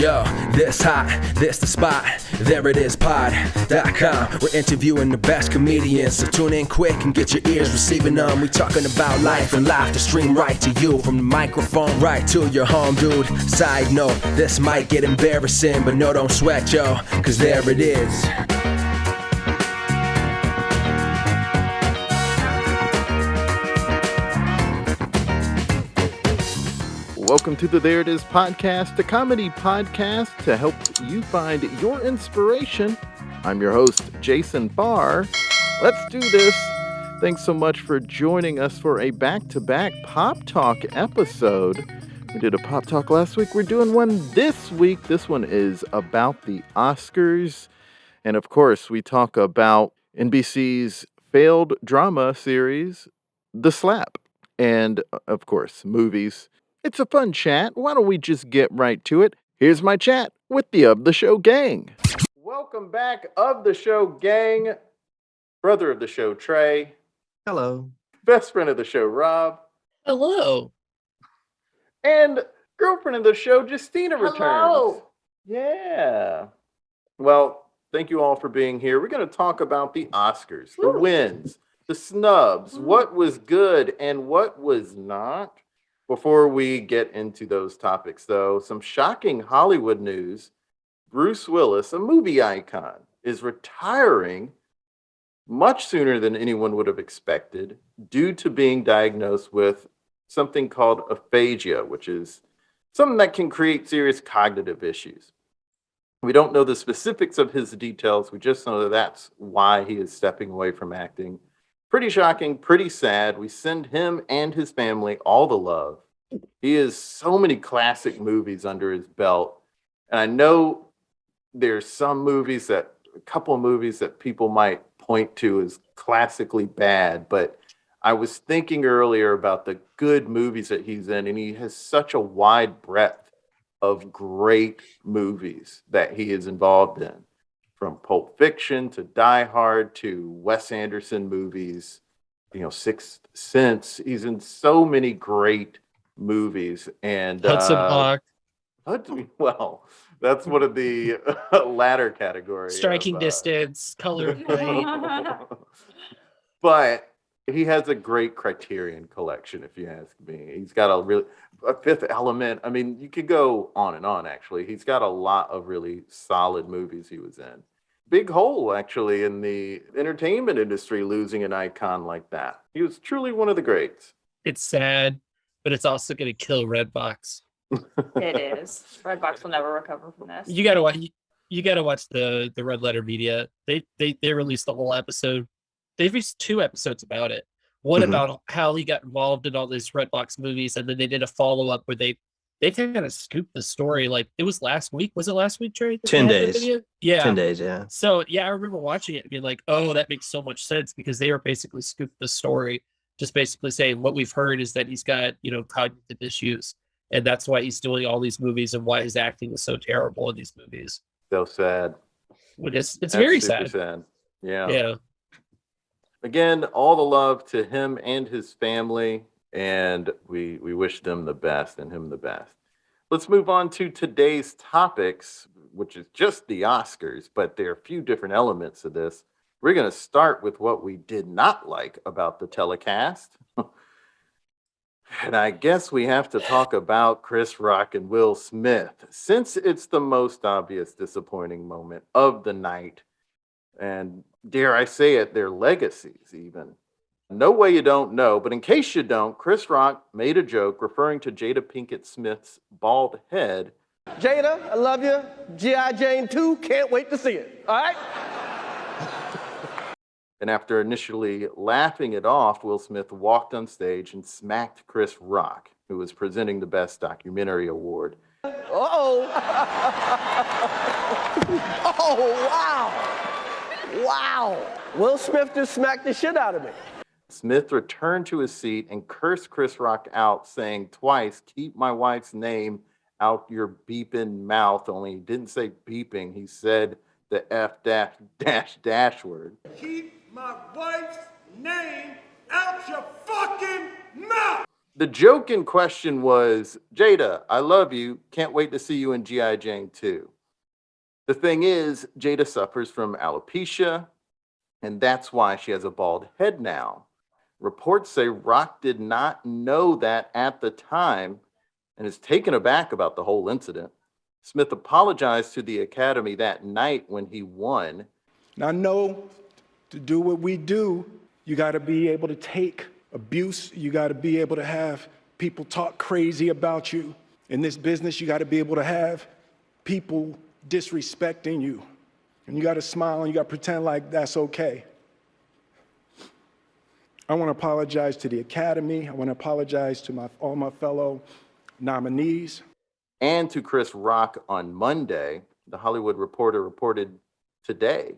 Yo, this hot, this the spot, there it is, pod.com. We're interviewing the best comedians, so tune in quick and get your ears receiving them. We talking about life and life to stream right to you, from the microphone right to your home, dude. Side note, this might get embarrassing, but no, don't sweat, yo, cause there it is. Welcome to the There It Is podcast, a comedy podcast to help you find your inspiration. I'm your host, Jason Barr. Let's do this. Thanks so much for joining us for a back-to-back Pop Talk episode. We did a Pop Talk last week. We're doing one this week. This one is about the Oscars. And of course, we talk about NBC's failed drama series, The Slap. And of course, movies. It's a fun chat. Why don't we just get right to it? Here's my chat with the Of the Show gang. Welcome back, Of the Show gang. Brother of the show, Trey. Hello. Best friend of the show, Rob. Hello. And girlfriend of the show, Justina, returns. Hello. Yeah. Well, thank you all for being here. We're going to talk about the Oscars, the wins, the snubs, what was good and what was not. Before we get into those topics, though, some shocking Hollywood news. Bruce Willis, a movie icon, is retiring much sooner than anyone would have expected due to being diagnosed with something called aphasia, which is something that can create serious cognitive issues. We don't know the specifics of his details. We just know that that's why he is stepping away from acting. Pretty shocking, pretty sad. We send him and his family all the love. He has so many classic movies under his belt. And I know there's a couple of movies that people might point to as classically bad, but I was thinking earlier about the good movies that he's in, and he has such a wide breadth of great movies that he is involved in. From Pulp Fiction to Die Hard to Wes Anderson movies, Sixth Sense. He's in so many great movies. And Hudson Hawk. Well, that's one of the latter categories. Striking Distance, Color of Night. But he has a great Criterion collection, if you ask me. He's got a Fifth Element. I mean, you could go on and on, actually. He's got a lot of really solid movies he was in. Big hole, actually, in the entertainment industry, losing an icon like that. He was truly one of the greats. It's sad, but it's also going to kill Redbox. It is. Redbox will never recover from this. You gotta watch. You gotta watch the Red Letter Media. They released the whole episode. They've released 2 episodes about it. One about how he got involved in all these Redbox movies, and then they did a follow up where they kind of scooped the story. Like, it was last week. Was it last week, Trey? 10 days. Yeah. 10 days, yeah. So, yeah, I remember watching it and being like, oh, that makes so much sense, because they were basically scooped the story, just basically saying what we've heard is that he's got, cognitive issues. And that's why he's doing all these movies and why his acting is so terrible in these movies. So sad. It's very sad. Yeah. Yeah. Again, all the love to him and his family, and we wish them the best and him the best. Let's move on to today's topics, which is just the Oscars, but there are a few different elements of this. We're going to start with what we did not like about the telecast. And I guess we have to talk about Chris Rock and Will Smith, since it's the most obvious disappointing moment of the night. And dare I say it, their legacies even. No way you don't know, but in case you don't, Chris Rock made a joke referring to Jada Pinkett Smith's bald head. Jada, I love you. G.I. Jane 2, can't wait to see it. All right? And after initially laughing it off, Will Smith walked on stage and smacked Chris Rock, who was presenting the Best Documentary Award. Uh-oh. Oh, wow. Wow. Will Smith just smacked the shit out of me. Smith returned to his seat and cursed Chris Rock out, saying twice, "Keep my wife's name out your beeping mouth." Only he didn't say beeping. He said the F word. Keep my wife's name out your fucking mouth. The joke in question was, Jada, I love you. Can't wait to see you in G.I. Jane 2. The thing is, Jada suffers from alopecia, and that's why she has a bald head now. Reports say Rock did not know that at the time and is taken aback about the whole incident. Smith apologized to the Academy that night when he won. Now, I know to do what we do, you got to be able to take abuse. You got to be able to have people talk crazy about you. In this business, you got to be able to have people disrespecting you. And you got to smile and you got to pretend like that's okay. I want to apologize to the Academy. I want to apologize to all my fellow nominees. And to Chris Rock on Monday. The Hollywood Reporter reported today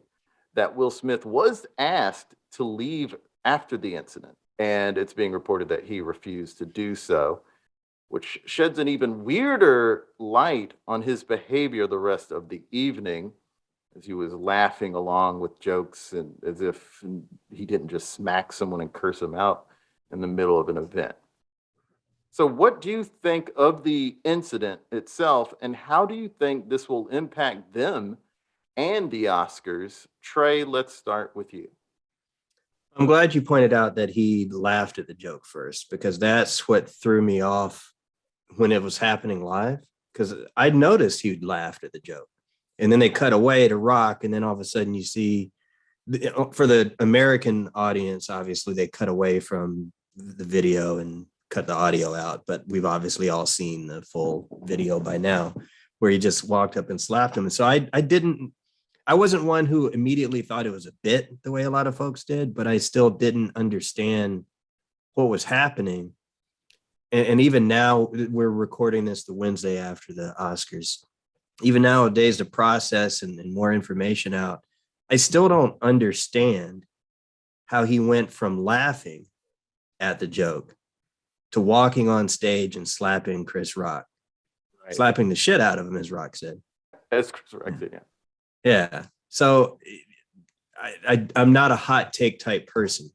that Will Smith was asked to leave after the incident, and it's being reported that he refused to do so, which sheds an even weirder light on his behavior the rest of the evening, as he was laughing along with jokes and as if he didn't just smack someone and curse them out in the middle of an event. So what do you think of the incident itself, and how do you think this will impact them and the Oscars? Trey, let's start with you. I'm glad you pointed out that he laughed at the joke first, because that's what threw me off when it was happening live, because I'd noticed he'd laughed at the joke. And then they cut away to Rock, and then all of a sudden you see, for the American audience, obviously they cut away from the video and cut the audio out, but we've obviously all seen the full video by now, where he just walked up and slapped him. And so I wasn't one who immediately thought it was a bit the way a lot of folks did, but I still didn't understand what was happening. And even now, we're recording this the Wednesday after the Oscars. Even nowadays, to process and more information out, I still don't understand how he went from laughing at the joke to walking on stage and slapping Chris Rock, slapping the shit out of him, as Rock said. As Chris Rock said, yeah. Yeah. So I'm not a hot take type person,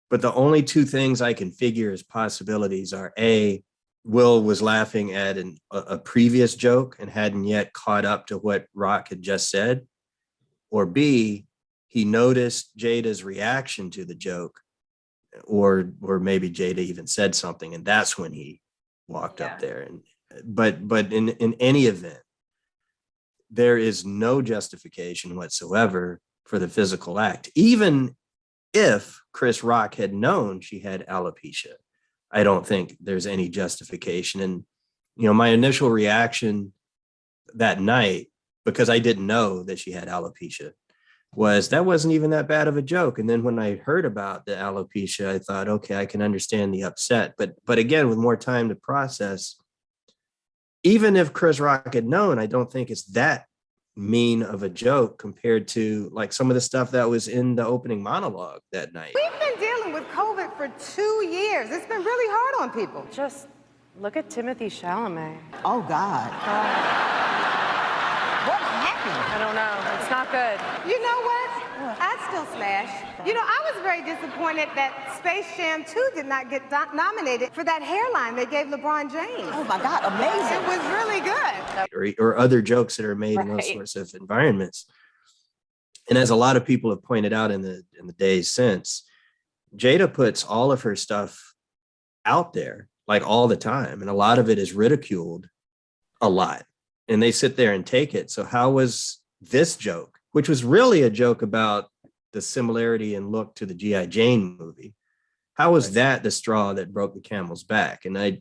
but the only two things I can figure as possibilities are A, Will was laughing at a previous joke and hadn't yet caught up to what Rock had just said, or B, he noticed Jada's reaction to the joke, or maybe Jada even said something, and that's when he walked up there. And but in any event, there is no justification whatsoever for the physical act, even if Chris Rock had known she had alopecia. I don't think there's any justification. And, my initial reaction that night, because I didn't know that she had alopecia, was that wasn't even that bad of a joke. And then when I heard about the alopecia, I thought, okay, I can understand the upset. But again, with more time to process, even if Chris Rock had known, I don't think it's that mean of a joke compared to like some of the stuff that was in the opening monologue that night. We've been dealing with COVID for 2 years. It's been really hard on people. Just look at Timothy Chalamet. Oh, God. What happened? I don't know. It's not good. You know what? I'd still smash. I was very disappointed that Space Jam 2 did not get nominated for that hairline they gave LeBron James. Oh, my God. Amazing. It was really good. Or other jokes that are made in those sorts of environments. And as a lot of people have pointed out in the days since, Jada puts all of her stuff out there, like all the time. And a lot of it is ridiculed a lot. And they sit there and take it. So how was this joke, which was really a joke about the similarity in look to the G.I. Jane movie, how was that the straw that broke the camel's back? And I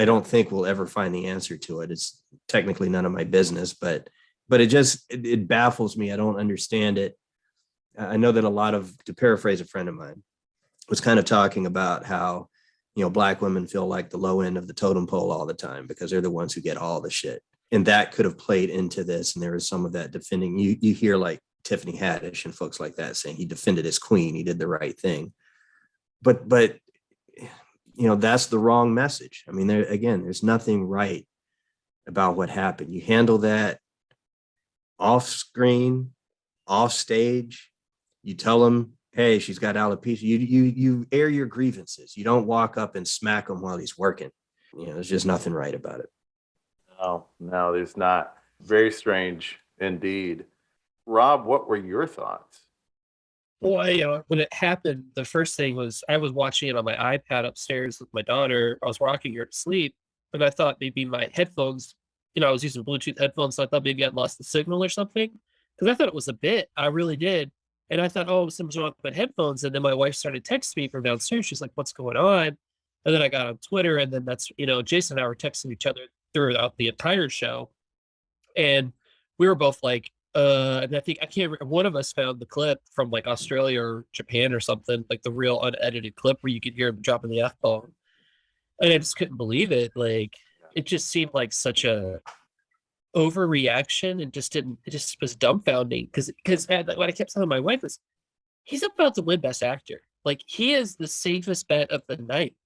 don't think we'll ever find the answer to it. It's technically none of my business, but it baffles me. I don't understand it. I know that a lot of, to paraphrase a friend of mine, was kind of talking about how, Black women feel like the low end of the totem pole all the time because they're the ones who get all the shit. And that could have played into this. And there was some of that defending. You hear like Tiffany Haddish and folks like that saying he defended his queen. He did the right thing. But that's the wrong message. I mean, there's nothing right about what happened. You handle that off screen, off stage. You tell them hey, she's got alopecia. You air your grievances. You don't walk up and smack him while he's working. There's just nothing right about it. No, there's not. Very strange indeed. Rob, what were your thoughts? Well, when it happened, the first thing was I was watching it on my iPad upstairs with my daughter. I was rocking her to sleep, and I thought maybe my headphones, I was using Bluetooth headphones, so I thought maybe I'd lost the signal or something, because I thought it was a bit. I really did. And I thought, oh, something's wrong with my headphones. And then my wife started texting me from downstairs. She's like, what's going on? And then I got on Twitter, and then that's, Jason and I were texting each other throughout the entire show. And we were both like, and I can't remember, one of us found the clip from like Australia or Japan or something, like the real unedited clip where you could hear him dropping the F-bomb. And I just couldn't believe it. Like, it just seemed like such a overreaction, and it just was dumbfounding. Because what I kept telling my wife was, he's about to win Best Actor. Like, he is the safest bet of the night.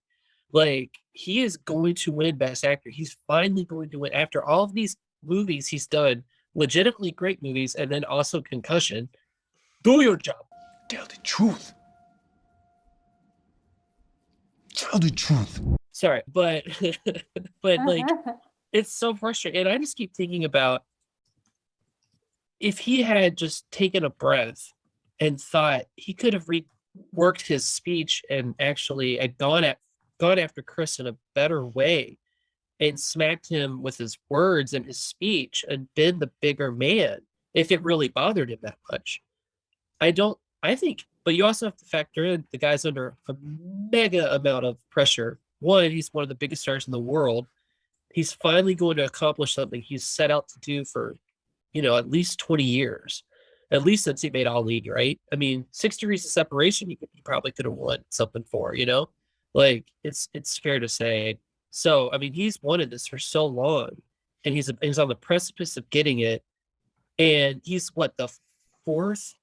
Like, he is going to win Best Actor. He's finally going to win after all of these movies he's done, legitimately great movies, and then also Concussion. Do your job. Tell the truth. Tell the truth. Sorry, but like, it's so frustrating. And I just keep thinking about if he had just taken a breath and thought he could have reworked his speech and actually had gone after Chris in a better way and smacked him with his words and his speech and been the bigger man if it really bothered him that much. But you also have to factor in the guy's under a mega amount of pressure. One, he's one of the biggest stars in the world. He's finally going to accomplish something he's set out to do for, at least 20 years, at least since he made Ali, right? I mean, 6 Degrees of Separation, he probably could have won something for, like it's fair to say. So, I mean, he's wanted this for so long, and he's on the precipice of getting it. And he's the fourth?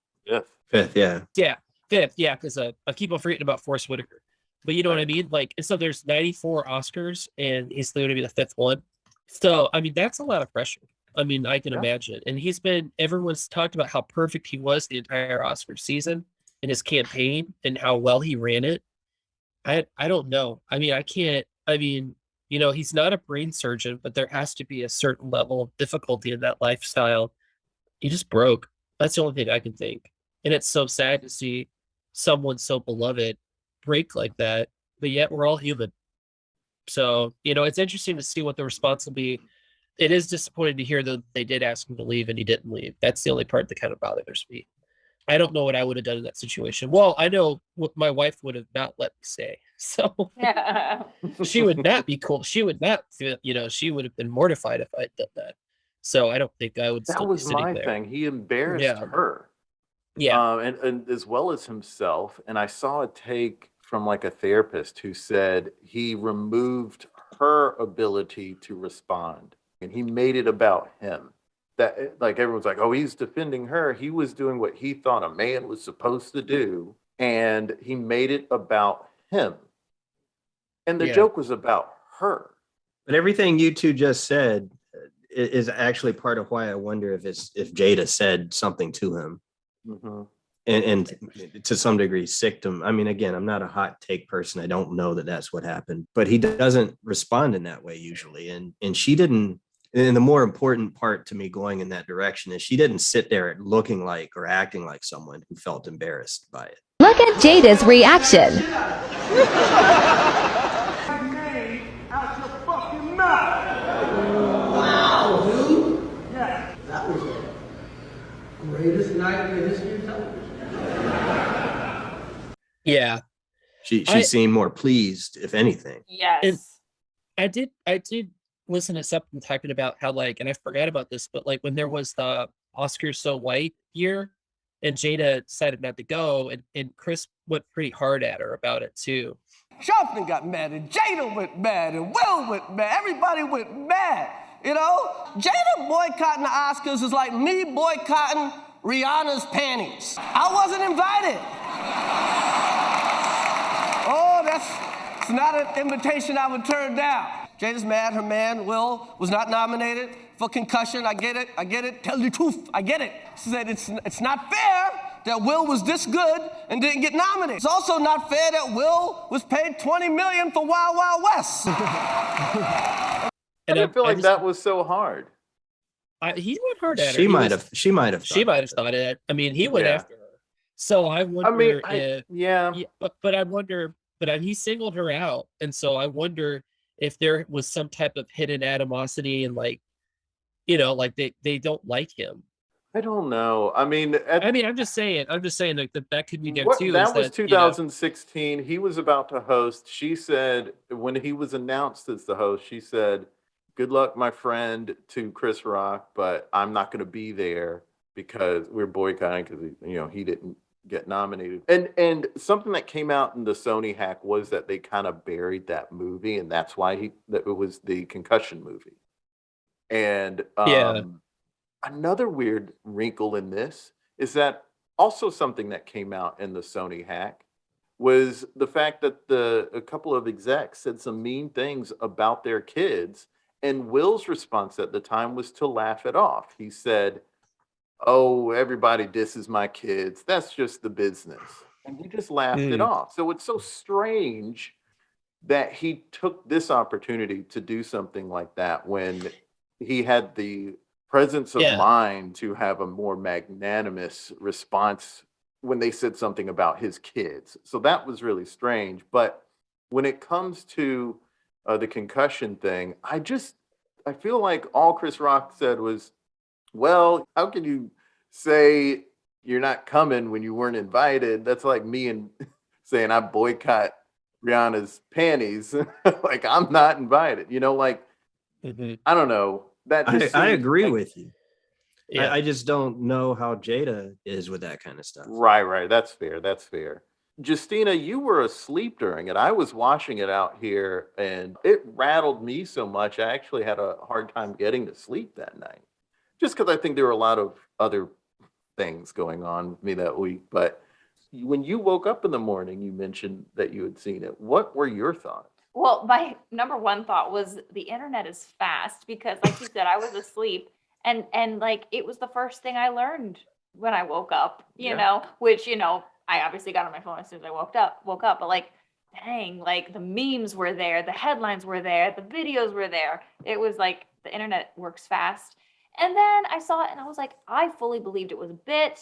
Fifth, yeah. Yeah, fifth, yeah, because I keep on forgetting about Forrest Whitaker. But you know what I mean? Like, and so there's 94 Oscars, and he's going to be the fifth one. So, I mean, that's a lot of pressure. I mean, I can imagine. And everyone's talked about how perfect he was the entire Oscar season in his campaign and how well he ran it. I don't know. I mean, he's not a brain surgeon, but there has to be a certain level of difficulty in that lifestyle. He just broke. That's the only thing I can think. And it's so sad to see someone so beloved break like that, but yet we're all human. So, it's interesting to see what the response will be. It is disappointing to hear that they did ask him to leave and he didn't leave. That's the only part that kind of bothers me. I don't know what I would have done in that situation. Well, I know what my wife would have not let me say. So she would not be cool. She would not feel, she would have been mortified if I had done that. So I don't think I would. That was my thing. He embarrassed her. Yeah. And as well as himself. And I saw a take from like a therapist who said he removed her ability to respond, and he made it about him. That, like, everyone's like, oh, he's defending her. He was doing what he thought a man was supposed to do, and he made it about him. And the joke was about her. But everything you two just said is actually part of why I wonder if Jada said something to him. Mm-hmm. And to some degree sicked him. I mean, again, I'm not a hot take person. I don't know that that's what happened, but he doesn't respond in that way usually. And she didn't. And the more important part to me going in that direction is she didn't sit there looking like or acting like someone who felt embarrassed by it. Look at Jada's reaction. Wow, dude. Yeah, that was the greatest night in the history of television. Yeah. She seemed more pleased, if anything. Yes. And I did listen to something talking about how, like, and I forgot about this, but like when there was the Oscars So White year and Jada decided not to go, and Chris went pretty hard at her about it too. Sharpton got mad, and Jada went mad, and Will went mad. Everybody went mad, Jada boycotting the Oscars is like me boycotting Rihanna's panties. I wasn't invited. Oh, that's not an invitation I would turn down. Jada's mad. Her man, Will, was not nominated for Concussion. I get it. Tell the truth. I get it. She said it's not fair that Will was this good and didn't get nominated. It's also not fair that Will was paid $20 million for Wild Wild West. I didn't feel like that was so hard. He went hard at her. She might have. She might have thought it. I mean, he went after her. So I wonder but I wonder, he singled her out, and so I wonder if there was some type of hidden animosity and like, like they don't like him. I don't know. I mean, I'm just saying that could be there too. That was 2016. He was about to host. She said, when he was announced as the host, she said, "Good luck, my friend," to Chris Rock, but I'm not going to be there because we're boycotting because he didn't get nominated. And something that came out in the Sony hack was that they kind of buried that movie, and that's why that it was the concussion movie. And another weird wrinkle in this is that also something that came out in the Sony hack was the fact that a couple of execs said some mean things about their kids, and Will's response at the time was to laugh it off. He said, "Oh, everybody disses my kids. That's just the business." And he just laughed it off. So it's so strange that he took this opportunity to do something like that when he had the presence of mind to have a more magnanimous response when they said something about his kids. So that was really strange. But when it comes to the concussion thing, I feel like all Chris Rock said was, "Well, how can you say you're not coming when you weren't invited?" That's like me and saying I boycott Rihanna's panties. Like, I'm not invited. I don't know. I agree with you. Yeah. I just don't know how Jada is with that kind of stuff. Right. That's fair. Justina, you were asleep during it. I was watching it out here, and it rattled me so much. I actually had a hard time getting to sleep that night, just because I think there were a lot of other things going on with me that week. But when you woke up in the morning, you mentioned that you had seen it. What were your thoughts? Well, my number one thought was the internet is fast because, like you said, I was asleep, and like it was the first thing I learned when I woke up. Which I obviously got on my phone as soon as I woke up. But like, dang, like the memes were there, the headlines were there, the videos were there. It was like the internet works fast. And then I saw it and I was like, I fully believed it was a bit.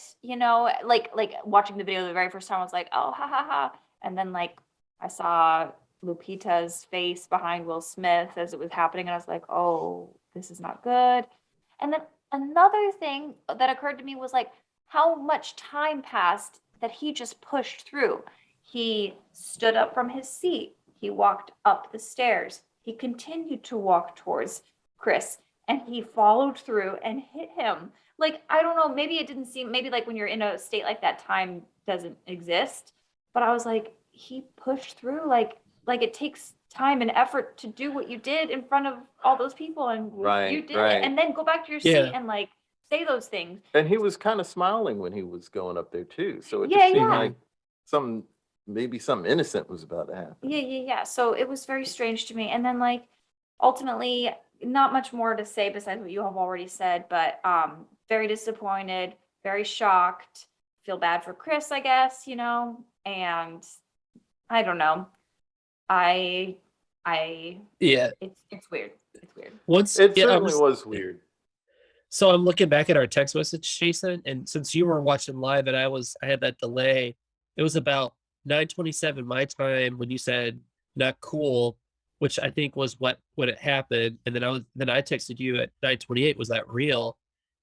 Like watching the video the very first time, I was like, oh, ha ha ha. And then like I saw Lupita's face behind Will Smith as it was happening, and I was like, oh, this is not good. And then another thing that occurred to me was like how much time passed that he just pushed through. He stood up from his seat. He walked up the stairs. He continued to walk towards Chris, and he followed through and hit him. Like, I don't know, maybe it didn't seem, maybe like when you're in a state like that, time doesn't exist. But I was like, he pushed through, like it takes time and effort to do what you did in front of all those people, and you did it, and then go back to your seat and like say those things. And he was kind of smiling when he was going up there too, so it just seemed like maybe something innocent was about to happen. Yeah. So it was very strange to me, and then like ultimately, not much more to say besides what you have already said, but very disappointed, very shocked, feel bad for Chris, I guess, and I don't know. It's weird. It's weird. It certainly was weird. So I'm looking back at our text message, Jason, and since you were watching live and I had that delay, it was about 9:27 my time when you said not cool, which I think was what had happened. And then I texted you at 9:28, was that real?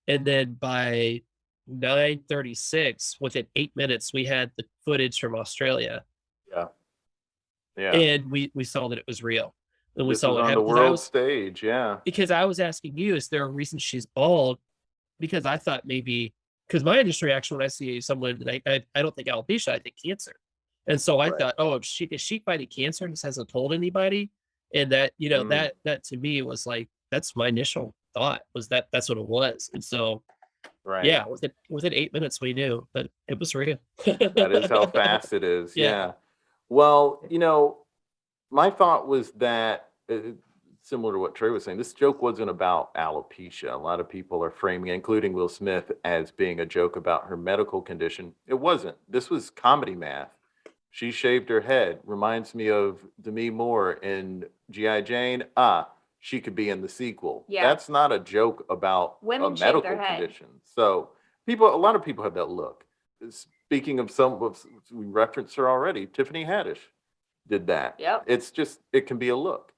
And then by 9:36, within 8 minutes, we had the footage from Australia. Yeah. And we saw that it was real. And we saw it on the world stage, Because I was asking you, is there a reason she's bald? Because I thought maybe, because my initial reaction when I see someone, I don't think alopecia, I think cancer. And so I thought, oh, is she fighting cancer and just hasn't told anybody? And that, that to me was like, that's my initial thought, was that's what it was. And so, within 8 minutes we knew, but it was real. That is how fast it is. Yeah. Well, my thought was that similar to what Trey was saying. This joke wasn't about alopecia. A lot of people are framing it, including Will Smith, as being a joke about her medical condition. It wasn't. This was comedy math. She shaved her head. Reminds me of Demi Moore in G.I. Jane. She could be in the sequel. Yeah. That's not a joke about Women a shave medical their head. condition. So a lot of people have that look. Speaking of we referenced her already, Tiffany Haddish did that. Yep. It's just, it can be a look.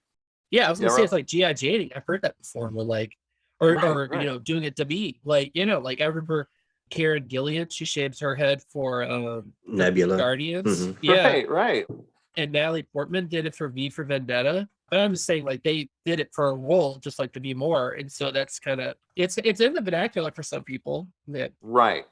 Yeah, I was gonna Yeah, say right. it's like G.I. Jane. I've heard that before. With like, or Right. you know, doing it to me. Like, you know, like I remember Karen Gillian. She shaves her head for Nebula. Guardians. Mhm. Yeah, Right. and Natalie Portman did it for V for Vendetta. But I'm just saying, like they did it for a role, just like to be more, and so that's kind of it's in the vernacular for some people. Yeah, Right.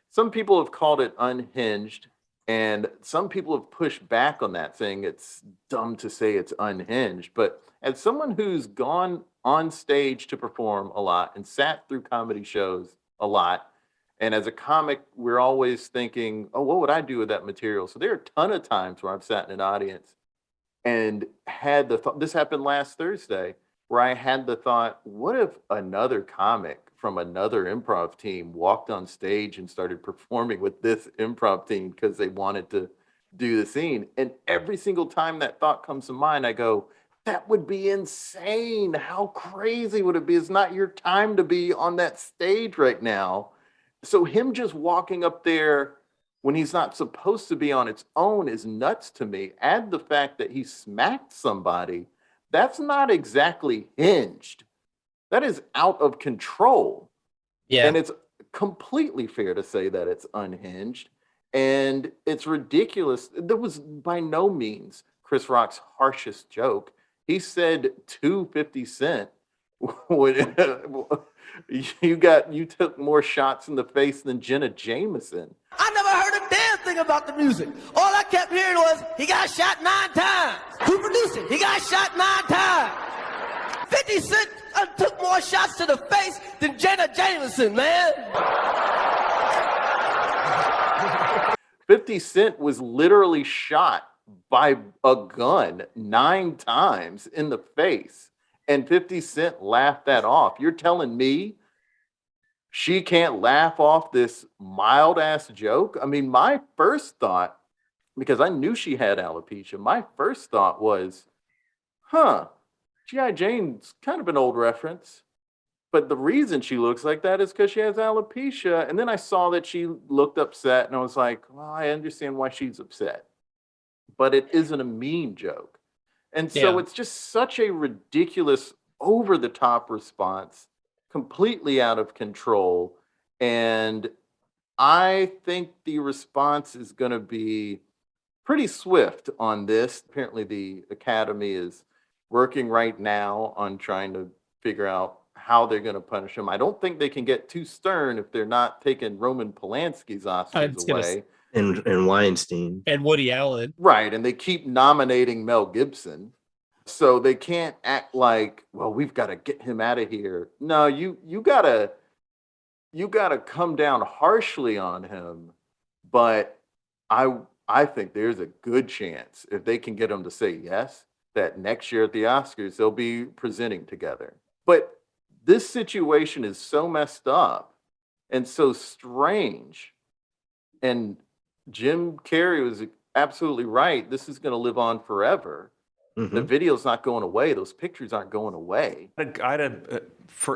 Some people have called it unhinged, and some people have pushed back on that, saying it's dumb to say it's unhinged. But as someone who's gone on stage to perform a lot and sat through comedy shows a lot, and as a comic, we're always thinking, oh, what would I do with that material? So there are a ton of times where I've sat in an audience and had the thought, this happened last Thursday, where I had the thought, what if another comic from another improv team walked on stage and started performing with this improv team because they wanted to do the scene? And every single time that thought comes to mind, I go, that would be insane. How crazy would it be? It's not your time to be on that stage right now. So him just walking up there when he's not supposed to be on its own is nuts to me. Add the fact that he smacked somebody. That's not exactly hinged. That is out of control. yeah. And it's completely fair to say that it's unhinged. And it's ridiculous. That was by no means Chris Rock's harshest joke. He said to 50 Cent, you took more shots in the face than Jenna Jameson. I never heard a damn thing about the music. All I kept hearing was, he got shot 9 times. Who produced it? He got shot 9 times. 50 Cent took more shots to the face than Jenna Jameson, man. 50 Cent was literally shot by a gun 9 times in the face, and 50 Cent laughed that off. You're telling me she can't laugh off this mild ass joke? I mean, my first thought, because I knew she had alopecia, my first thought was, G.I. Jane's kind of an old reference. But the reason she looks like that is because she has alopecia. And then I saw that she looked upset, and I was like, well, I understand why she's upset. But it isn't a mean joke. And so Yeah. it's just such a ridiculous, over-the-top response, completely out of control. And I think the response is going to be pretty swift on this. Apparently, the Academy is working right now on trying to figure out how they're going to punish him. I don't think they can get too stern if they're not taking Roman Polanski's Oscars away. And Weinstein. And Woody Allen. Right, and they keep nominating Mel Gibson. So they can't act like, well, we've got to get him out of here. No, you gotta come down harshly on him. But I think there's a good chance, if they can get him to say yes, that next year at the Oscars they'll be presenting together. But this situation is so messed up and so strange. And Jim Carrey was absolutely right. This is going to live on forever. Mhm. The video's not going away. Those pictures aren't going away. I'd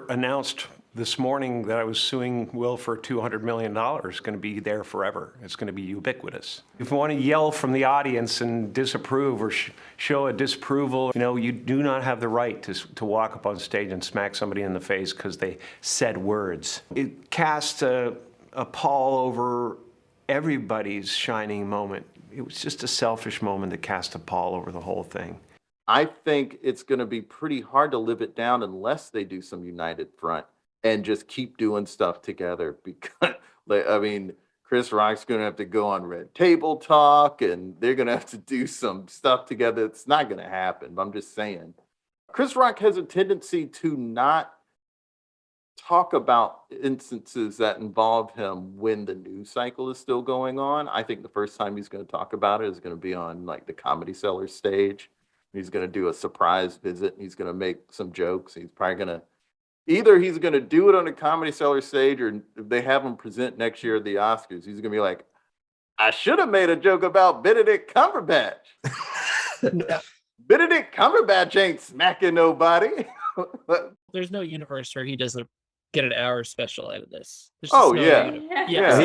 announced this morning that I was suing Will for $200 million. It's going to be there forever. It's going to be ubiquitous. If you want to yell from the audience and disapprove or show a disapproval, you do not have the right to walk up on stage and smack somebody in the face because they said words. It casts a pall over everybody's shining moment. It was just a selfish moment to cast a pall over the whole thing. I think it's going to be pretty hard to live it down unless they do some united front and just keep doing stuff together. Because, Chris Rock's going to have to go on Red Table Talk, and they're going to have to do some stuff together. It's not going to happen, but I'm just saying. Chris Rock has a tendency to not talk about instances that involve him when the news cycle is still going on. I think the first time he's going to talk about it is going to be on, like, the Comedy Cellar stage. He's going to do a surprise visit. He's going to make some jokes. He's probably going to either he's going to do it on a Comedy Cellar stage, or if they have him present next year at the Oscars, he's going to be like, I should have made a joke about Benedict Cumberbatch. Benedict Cumberbatch ain't smacking nobody. There's no universe where he doesn't get an hour special out of this. There's Oh, no yeah.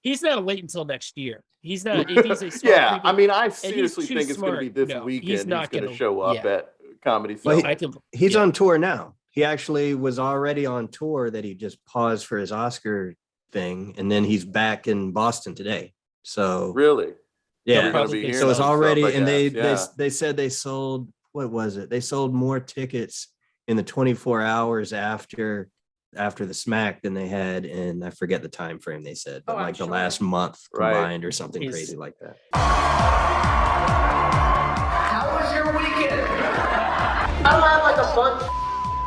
He's not waiting until next year. He's not. If he's a smart Yeah, people- I mean, I and he's seriously too think it's going to be smart, this no, weekend. he's He's not going to gonna- show up yeah. at Comedy Well, Cellar. He's yeah. on tour now. He actually was already on tour that he just paused for his Oscar thing, and then he's back in Boston today. So Really? yeah, We're gonna be hearing so it's some stuff, already, I and guess, they said they sold, what was it? They sold more tickets in the 24 hours after the smack than they had in, I forget the time frame they said, but Oh, I'm like the sure. last month Right. combined or something He's- crazy like that. How was your weekend? I don't have like a bunch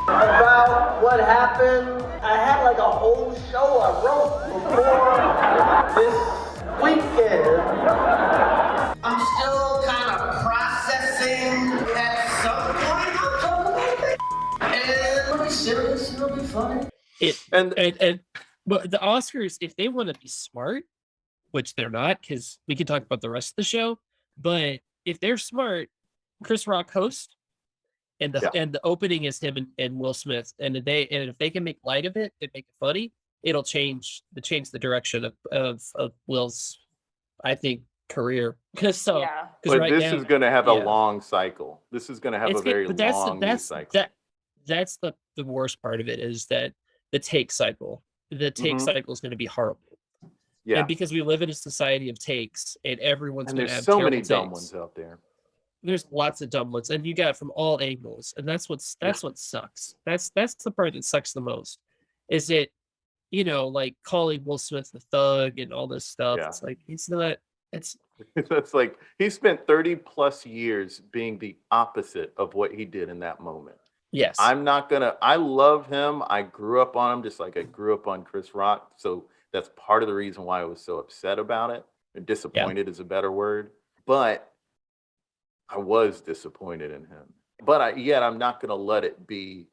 about what happened. I had like a whole show I wrote before this weekend. I'm still kind of processing. At some point, I'll talk about it. And it'll be serious. It'll be funny. And But the Oscars, if they want to be smart, which they're not, because we can talk about the rest of the show, but if they're smart, Chris Rock hosts, and the opening is him and Will Smith, and if they can make light of it and make it funny, it'll change the direction of Will's, I think, career. Because but right this now, is going to have a yeah. long cycle. This is going to have a very long news cycle. That's the worst part of it, is that the take cycle. The take cycle is going to be horrible. Yeah. And because we live in a society of takes, and everyone's And going to there's have so many terrible dumb takes. ones out there. There's lots of dumb ones, and you got it from all angles, and that's what sucks. That's the part that sucks the most. Is it, like calling Will Smith the thug and all this stuff? Yeah. It's like he's not. It's That's like he spent 30 plus years being the opposite of what he did in that moment. yes. I love him. I grew up on him just like I grew up on Chris Rock. So that's part of the reason why I was so upset about it. And disappointed is a better word. But I was disappointed in him. But I'm not going to let it be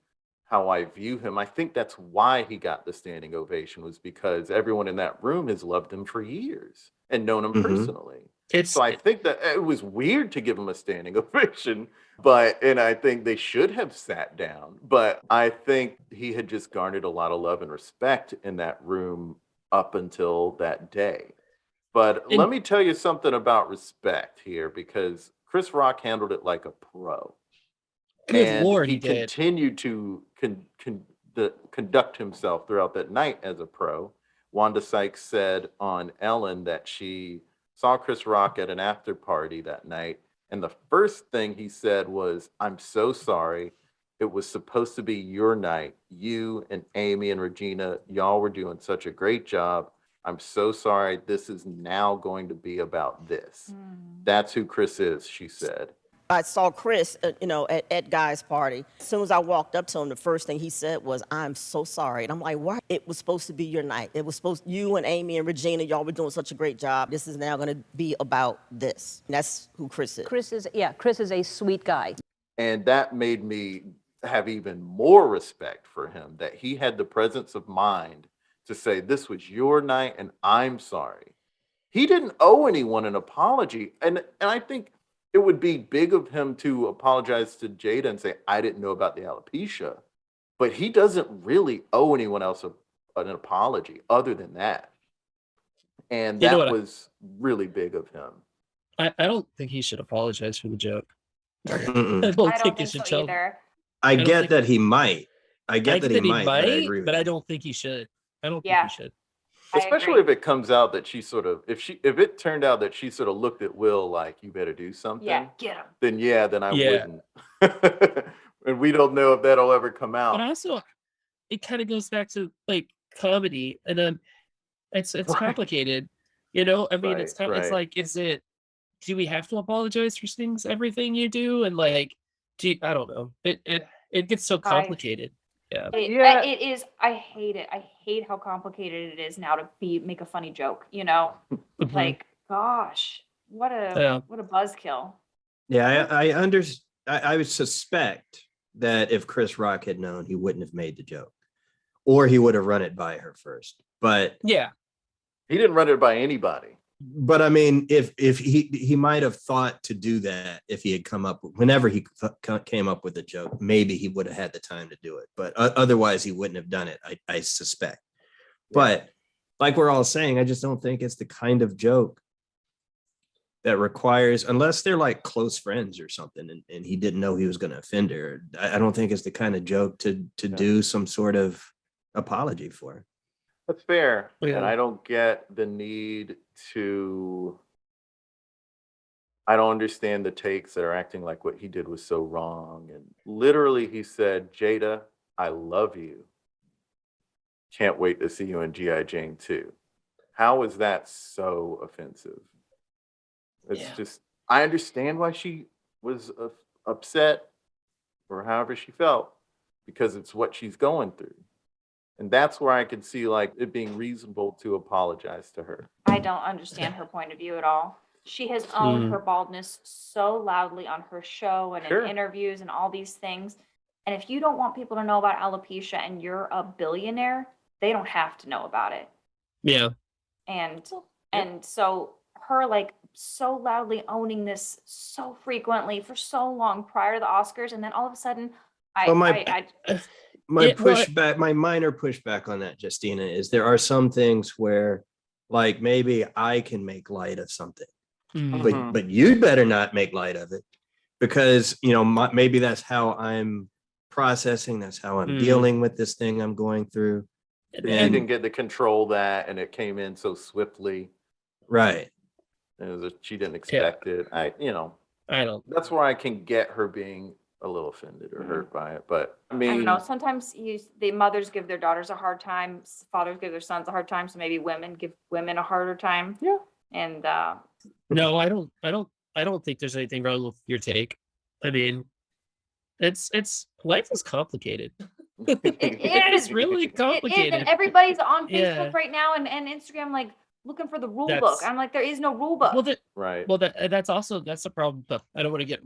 how I view him. I think that's why he got the standing ovation, was because everyone in that room has loved him for years and known him personally. So I think that it was weird to give him a standing ovation, and I think they should have sat down. But I think he had just garnered a lot of love and respect in that room up until that day. But let me tell you something about respect here, because Chris Rock handled it like a pro. Good Lord, he he did. continued to conduct himself throughout that night as a pro. Wanda Sykes said on Ellen that she saw Chris Rock at an after party that night, and the first thing he said was, "I'm so sorry. It was supposed to be your night. You and Amy and Regina, y'all were doing such a great job. I'm so sorry. This is now going to be about this." That's who Chris is, she said. I saw Chris, at Guy's party. As soon as I walked up to him, the first thing he said was, "I'm so sorry." And I'm like, "Why? It was supposed to be your night. It was you and Amy and Regina, y'all were doing such a great job. This is now going to be about this." And that's who Chris is. Chris is a sweet guy. And that made me have even more respect for him, that he had the presence of mind to say, this was your night and I'm sorry. He didn't owe anyone an apology. And I think it would be big of him to apologize to Jada and say, I didn't know about the alopecia. But he doesn't really owe anyone else an apology other than that. And that was really big of him. I don't think he should apologize for the joke. I Mm-mm. don't I think don't he think should so tell. either. I don't get think- that he might. I get that he might, but I might, agree with but I you. don't think he should. I don't Yeah. think he should. I Especially agree. if it comes out that she sort of, if it turned out that she sort of looked at Will like, you better do something. Yeah, get him. Then I Yeah. wouldn't. And we don't know if that'll ever come out. But also, it kind of goes back to like comedy, and it's complicated. I mean, Right, it's right. like, do we have to apologize for things, everything you do, and like, I don't know. It gets so complicated. Yeah. It is. I hate it. I hate how complicated it is now to make a funny joke. Mhm. Like, gosh, what a buzzkill. Yeah, I would suspect that if Chris Rock had known, he wouldn't have made the joke, or he would have run it by her first. But Yeah. He didn't run it by anybody. But I mean, if he might have thought to do that if he had come up whenever he came up with a joke, maybe he would have had the time to do it. But otherwise, he wouldn't have done it. I suspect. But like we're all saying, I just don't think it's the kind of joke that requires, unless they're like close friends or something, and he didn't know he was going to offend her. I don't think it's the kind of joke to do some sort of apology for. That's fair. Yeah. And I don't get the need to. I don't understand the takes that are acting like what he did was so wrong. And literally, he said, Jada, I love you. Can't wait to see you in G.I. Jane 2. How is that so offensive? It's just, I understand why she was upset or however she felt, because it's what she's going through. And that's where I could see like it being reasonable to apologize to her. I don't understand her point of view at all. She has owned her baldness so loudly on her show and in interviews and all these things. And if you don't want people to know about alopecia and you're a billionaire, they don't have to know about it. Yeah. And so her like so loudly owning this so frequently for so long prior to the Oscars, and then all of a sudden my minor pushback on that, Justina, is there are some things where like maybe I can make light of something, but you'd better not make light of it, because maybe that's how I'm processing, that's how I'm dealing with this thing I'm going through. And she didn't get to control that, and it came in so swiftly. Right. She didn't expect it. I don't. That's where I can get her being a little offended or hurt by it. But I mean, I don't know. Sometimes the mothers give their daughters a hard time, fathers give their sons a hard time, so maybe women give women a harder time. Yeah. And no, I don't think there's anything wrong with your take. I mean, it's life is complicated. It is really complicated. It is, and everybody's on Facebook right now and Instagram like looking for the rule book. I'm like, there is no rule book. Well, that's the problem. But I don't want to get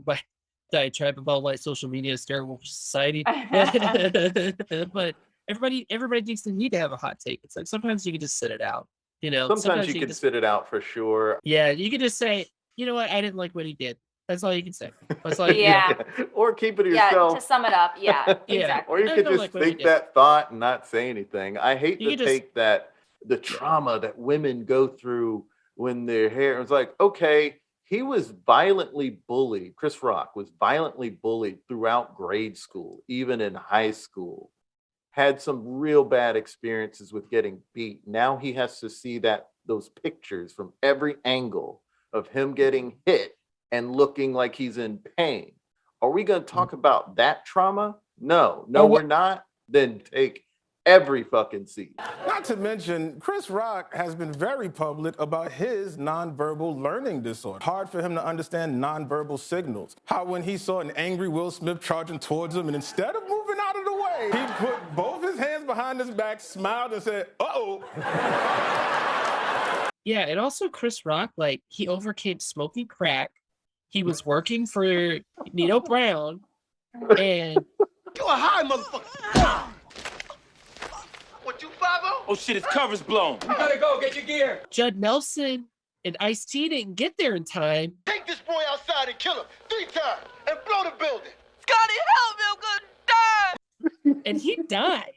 diatribe about like social media is terrible for society. But everybody thinks they need to have a hot take. It's like sometimes you can just sit it out. Sometimes you can sit it out for sure. Yeah, you can just say, you know what, I didn't like what he did. That's all you can say. That's all Or keep it to yourself. Yeah, to sum it up. Yeah, exactly. Or you could just think that thought and not say anything. I hate to take that the trauma that women go through when their hair is like, okay, he was violently bullied. Chris Rock was violently bullied throughout grade school, even in high school. Had some real bad experiences with getting beat. Now he has to see those pictures from every angle of him getting hit and looking like he's in pain. Are we going to talk about that trauma? No, we're not. Then take every fucking seat. Not to mention, Chris Rock has been very public about his nonverbal learning disorder. Hard for him to understand nonverbal signals. How when he saw an angry Will Smith charging towards him, and instead of moving out of the way, he put both his hands behind his back, smiled, and said, uh-oh. Yeah, and also Chris Rock, like, he overcame smoking crack. He was working for Nino Brown, and... You a high motherfucker! What, you 5-0? Oh shit, his cover's blown. You gotta go, get your gear. Judd Nelson and Ice-T didn't get there in time. Take this boy outside and kill him 3 times and blow the building. Scotty, help me, I'm gonna die. And he died.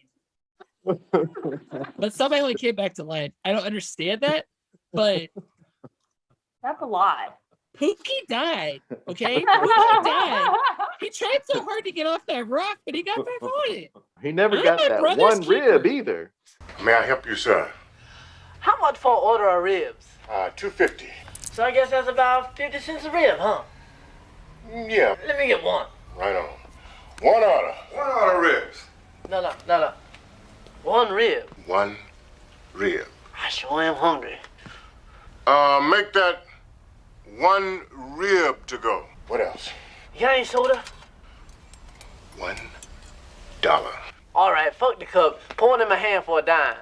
But somebody only came back to life. I don't understand that, but... That's a lot. Pookie died, okay? Pookie died. He tried so hard to get off that rock, but he got back on it. He never got that one rib either. May I help you, sir? How much for an order of ribs? $2.50. So I guess that's about 50 cents a rib, huh? Yeah. Let me get one. Right on. One order. One order ribs. No. One rib. One rib. I sure am hungry. Make that one rib to go. What else? You got any soda? $1. All right, fuck the cup. Pour it in my hand for a dime.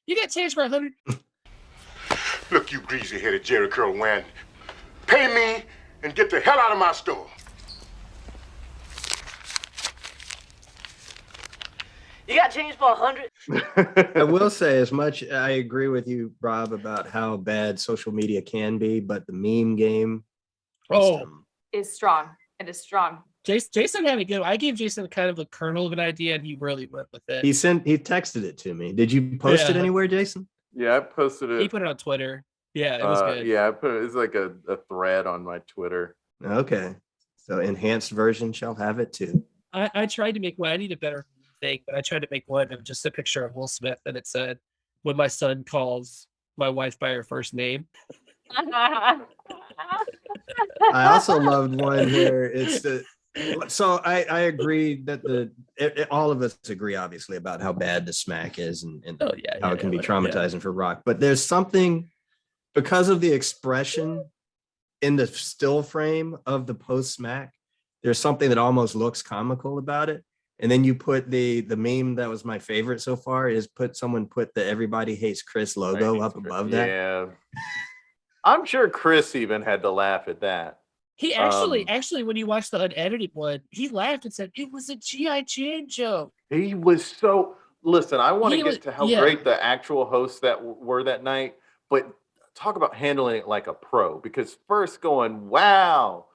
You got change for 100? Look, you greasy-headed Jerry Curl Wan. Pay me and get the hell out of my store. You got change for 100? I will say, as much I agree with you, Rob, about how bad social media can be, but the meme game is strong. It is strong. Jason had a good. I gave Jason kind of a kernel of an idea, and he really went with it. He texted it to me. Did you post it anywhere, Jason? Yeah, I posted it. He put it on Twitter. Yeah, it was good. Yeah, I put it. It's like a thread on my Twitter. Okay, so enhanced version shall have it too. I tried to make one. I need a better thing, but I tried to make one of just a picture of Will Smith, and it said, "When my son calls my wife by her first name." I also loved one where it's the. So I agree that all of us agree, obviously, about how bad the smack is and how it can be traumatizing for Rock. But there's something, because of the expression in the still frame of the post smack, there's something that almost looks comical about it. And then you put the meme that was my favorite so far is someone put the "Everybody Hates Chris" logo up above that. Yeah, I'm sure Chris even had to laugh at that. He actually, when you watched the unedited one, he laughed and said it was a G.I. Jane joke. He was so. Listen, I want to get to how great the actual hosts that were that night, but talk about handling it like a pro. Because first going, wow,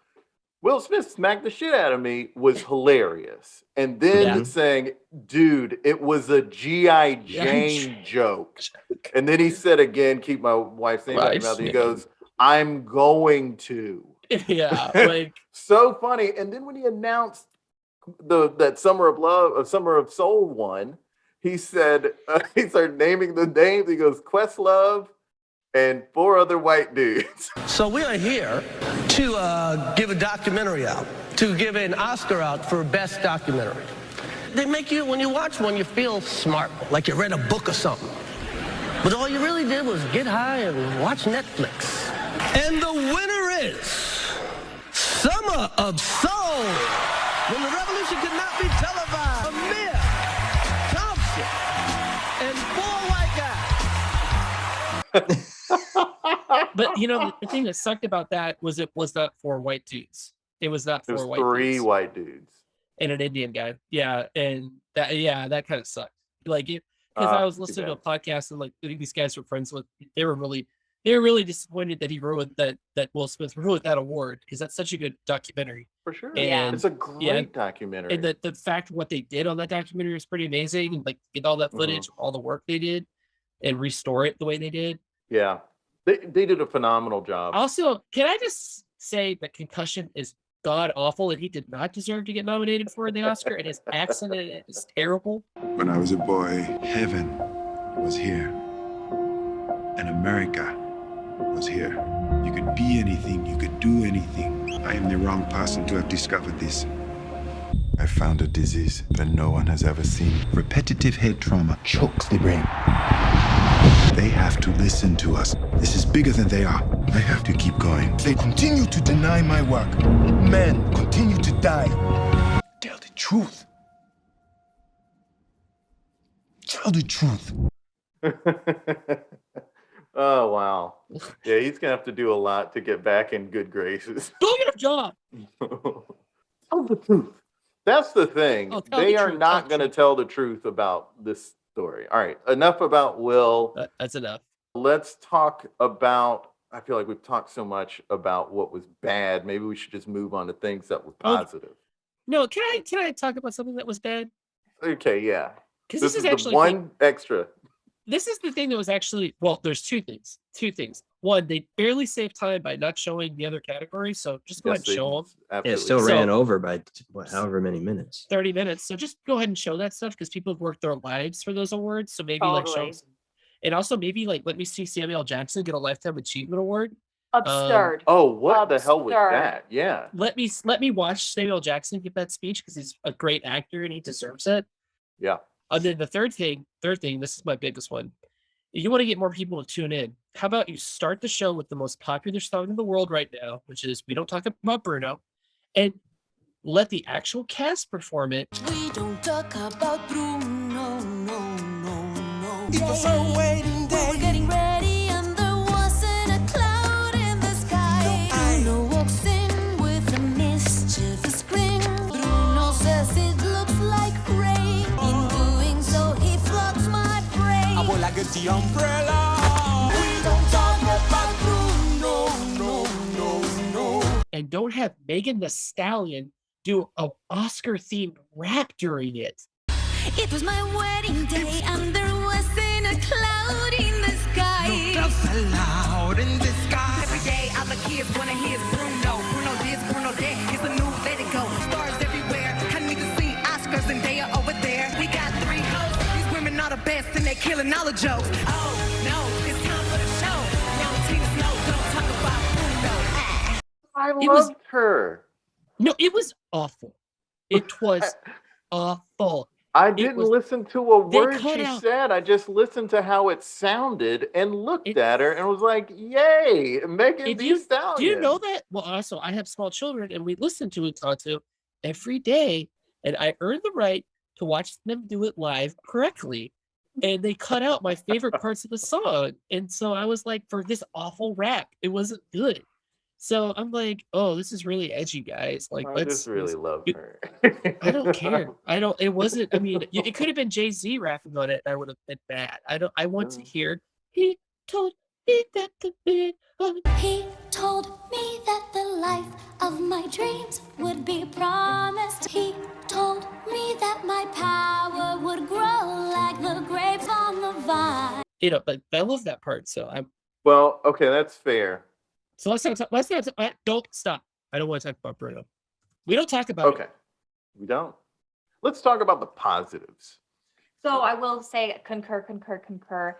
Will Smith smacked the shit out of me was hilarious. And then saying, dude, it was a G.I. Jane joke. And then he said again, keep my wife's name out of your mouth. He goes, I'm going to. Yeah. Like so funny. And then when he announced that Summer of Soul one, he said, he started naming the names. He goes, Questlove and 4 other white dudes. So we are here to give a documentary out, to give an Oscar out for Best Documentary. They make you, when you watch one, you feel smart, like you read a book or something. But all you really did was get high and watch Netflix. And the winner is Summer of Soul. When the revolution could not be televised, Amir Thompson and 4 white guys. But you know, the thing that sucked about that was it was not 4 white dudes. It was not 4 white 3 dudes. white dudes. And an Indian guy. Yeah. And that kind of sucked. Like, because I was listening to a podcast and like these guys were friends with, they were really disappointed that he ruined that Will Smith ruined that award, because that's such a good documentary. For sure. And, it's a great documentary. And the fact what they did on that documentary is pretty amazing. And like get all that footage, all the work they did, and restore it the way they did. Yeah. They did a phenomenal job. Also, can I just say that Concussion is god awful and he did not deserve to get nominated for the Oscar, and his accent is terrible. When I was a boy, heaven was here. And America was here. You could be anything, you could do anything. I am the wrong person to have discovered this. I found a disease that no one has ever seen. Repetitive head trauma chokes the brain. They have to listen to us. This is bigger than they are. I have to keep going. They continue to deny my work. Men continue to die. Tell the truth. Tell the truth. Oh, wow. Yeah, he's going to have to do a lot to get back in good graces. Go get a job. Tell the truth. That's the thing. They are not going to tell the truth about this story. All right, enough about Will. That's enough. Let's talk about, I feel like we've talked so much about what was bad. Maybe we should just move on to things that were positive. No, can I talk about something that was bad? Okay, yeah. Because this is actually the one extra. This is the thing that was actually, well, there's two things. One, they barely saved time by not showing the other categories, so just go ahead and show them. It still ran over by however many minutes. 30 minutes. So just go ahead and show that stuff, because people have worked their lives for those awards. So maybe like show them. And also maybe like let me see Samuel L. Jackson get a Lifetime Achievement Award. Absurd. What the hell was that? Yeah. Let me watch Samuel L. Jackson give that speech, because he's a great actor and he deserves it. Yeah. And then the third thing, this is my biggest one. You want to get more people to tune in. How about you start the show with the most popular song in the world right now, which is We Don't Talk About Bruno, and let the actual cast perform it. We don't talk about Bruno, no. It was a waiting day. We were getting ready and there wasn't a cloud in the sky. Bruno walks in the umbrella. We don't talk about Bruno, no, no, no. And don't have Megan Thee Stallion do an Oscar-themed rap during it. It was my wedding day and there wasn't a cloud in the sky. No clouds allowed in the sky. Every day all the kids wanna hear is Bruno. Bruno this, Bruno that. It's a new let it go. Stars everywhere. I need to see Oscars and they are over there. We got 3 hosts. These women are the best and they're killing all the jokes. Oh no, it's time for the show. Young Tina Snow, don't talk about Bruno. I It was- loved her. No, it was awful. It was awful. I didn't listen to a they word cut she out- said. I just listened to how it sounded and looked at her and was like, "Yay, Megan Thee Stallion!" Do you know that? Well, also, I have small children, and we listen to Encanto every day, and I earned the right to watch them do it live correctly. And they cut out my favorite parts of the song, and so I was like, for this awful rap, it wasn't good. So I'm like, oh, this is really edgy, guys. Like, I let's just really love her. I don't care. I don't. It wasn't. I mean, it could have been Jay-Z rapping on it. And I would have been bad. I don't. I want to hear. He told me that the bit of He told me that the life of my dreams would be promised. He told me that my power would grow like the grapes on the vine. you know. But I love that part. So I'm. Well, okay, that's fair. So let's don't stop. I don't want to talk about Bruno. We don't talk about. Okay, we don't. Let's talk about the positives. So I will say concur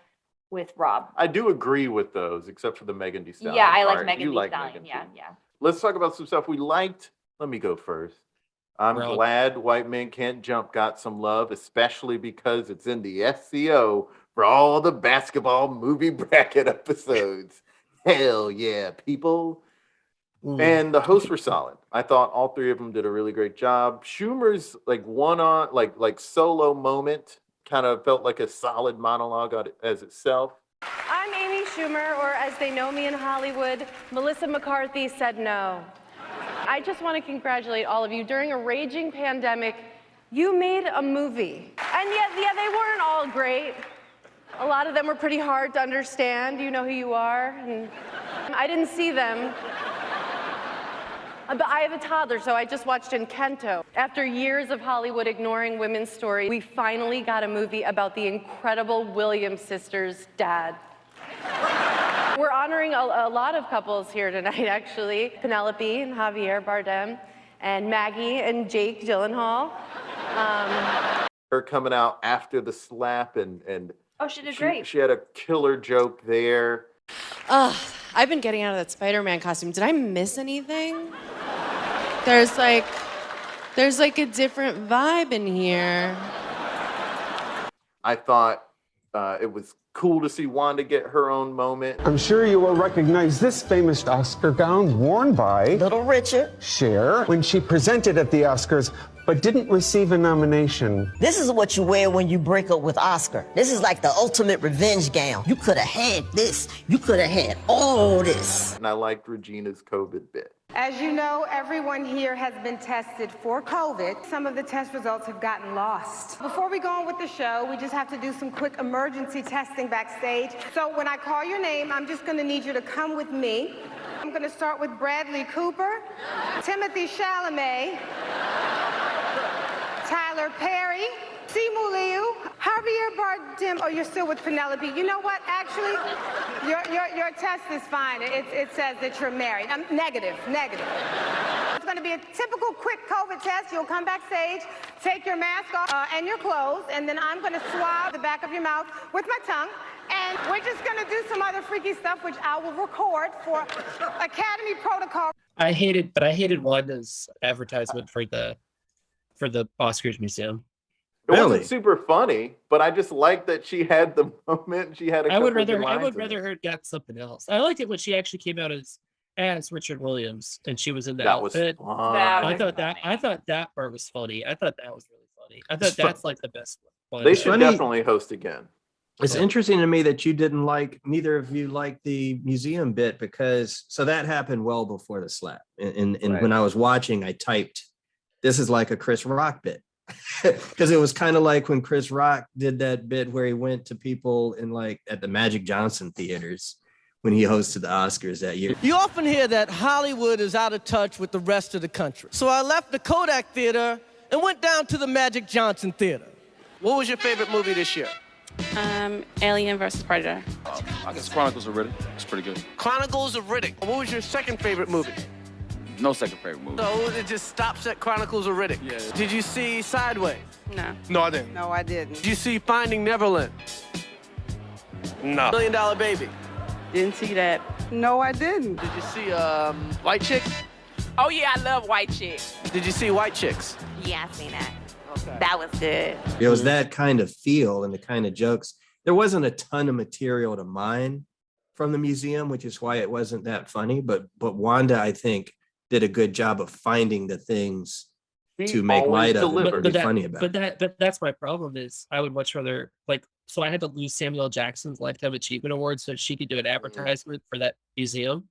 with Rob. I do agree with those, except for the Megan Thee Stallion. Yeah, I like part. Megan You Thee like Stallion. Megan Yeah, too. yeah. Let's talk about some stuff we liked. Let me go first. I'm Bro. glad White Men Can't Jump got some love, especially because it's in the SCO for all the basketball movie bracket episodes. Hell yeah, people. And the hosts were solid. I thought all 3 of them did a really great job. Schumer's like like solo moment kind of felt like a solid monologue as itself. I'm Amy Schumer, or as they know me in Hollywood, Melissa McCarthy said no. I just want to congratulate all of you. During a raging pandemic, you made a movie. And yet, they weren't all great. A lot of them were pretty hard to understand. You know who you are. And I didn't see them. But I have a toddler, so I just watched Encanto. After years of Hollywood ignoring women's stories, we finally got a movie about the incredible Williams sisters' dad. We're honoring a lot of couples here tonight, actually. Penelope and Javier Bardem, and Maggie and Jake Gyllenhaal. Her coming out after the slap and Oh, she did great. She had a killer joke there. I've been getting out of that Spider-Man costume. Did I miss anything? There's like a different vibe in here. I thought it was cool to see Wanda get her own moment. I'm sure you will recognize this famous Oscar gown worn by Little Richard. Cher when she presented at the Oscars but didn't receive a nomination. This is what you wear when you break up with Oscar. This is like the ultimate revenge gown. You could have had this. You could have had all this. And I liked Regina's COVID bit. As you know, everyone here has been tested for COVID. Some of the test results have gotten lost. Before we go on with the show, we just have to do some quick emergency testing backstage. So when I call your name, I'm just gonna need you to come with me. I'm gonna start with Bradley Cooper, Timothy Chalamet, Tyler Perry, Simu Liu, Javier Bardem. Oh, you're still with Penelope. You know what? Actually, your test is fine. It says that you're married. Negative. It's going to be a typical quick COVID test. You'll come backstage, take your mask off and your clothes, and then I'm going to swab the back of your mouth with my tongue. And we're just going to do some other freaky stuff, which I will record for Academy protocol. I hated Wanda's advertisement for the Oscars museum. It wasn't super funny, but I just liked that she had the moment. She had a I would couple of rather lines in it. her got something else. I liked it when she actually came out as Richard Williams and she was in the That was outfit. fun. I thought that part was funny. I thought that was really funny. I thought that's like the best one. They should definitely host again. It's interesting to me that you didn't neither of you liked the museum bit because that happened well before the slap. And Right. when I was watching, I typed, this is like a Chris Rock bit. Because it was kind of like when Chris Rock did that bit where he went to people in like at the Magic Johnson theaters when he hosted the Oscars that year. You often hear that Hollywood is out of touch with the rest of the country. So I left the Kodak Theater and went down to the Magic Johnson Theater. What was your favorite movie this year? Alien versus Predator. I guess Chronicles of Riddick. It's pretty good. Chronicles of Riddick. What was your second favorite movie? No second favorite movie. So it just stops at Chronicles of Riddick. Yeah. Did you see Sideways? No. No, I didn't. No, I didn't. Did you see Finding Neverland? No. $1 Million Baby? Didn't see that. No, I didn't. Did you see White Chicks? Oh yeah, I love White Chicks. Did you see White Chicks? Yeah, I seen that. Okay. That was good. It was that kind of feel and the kind of jokes. There wasn't a ton of material to mine from the museum, which is why it wasn't that funny. But Wanda, I think, did a good job of finding the things to make light of it and be funny about. But that's my problem is I would much rather so I had to lose Samuel L. Jackson's Lifetime Achievement Award so she could do an advertisement for that museum.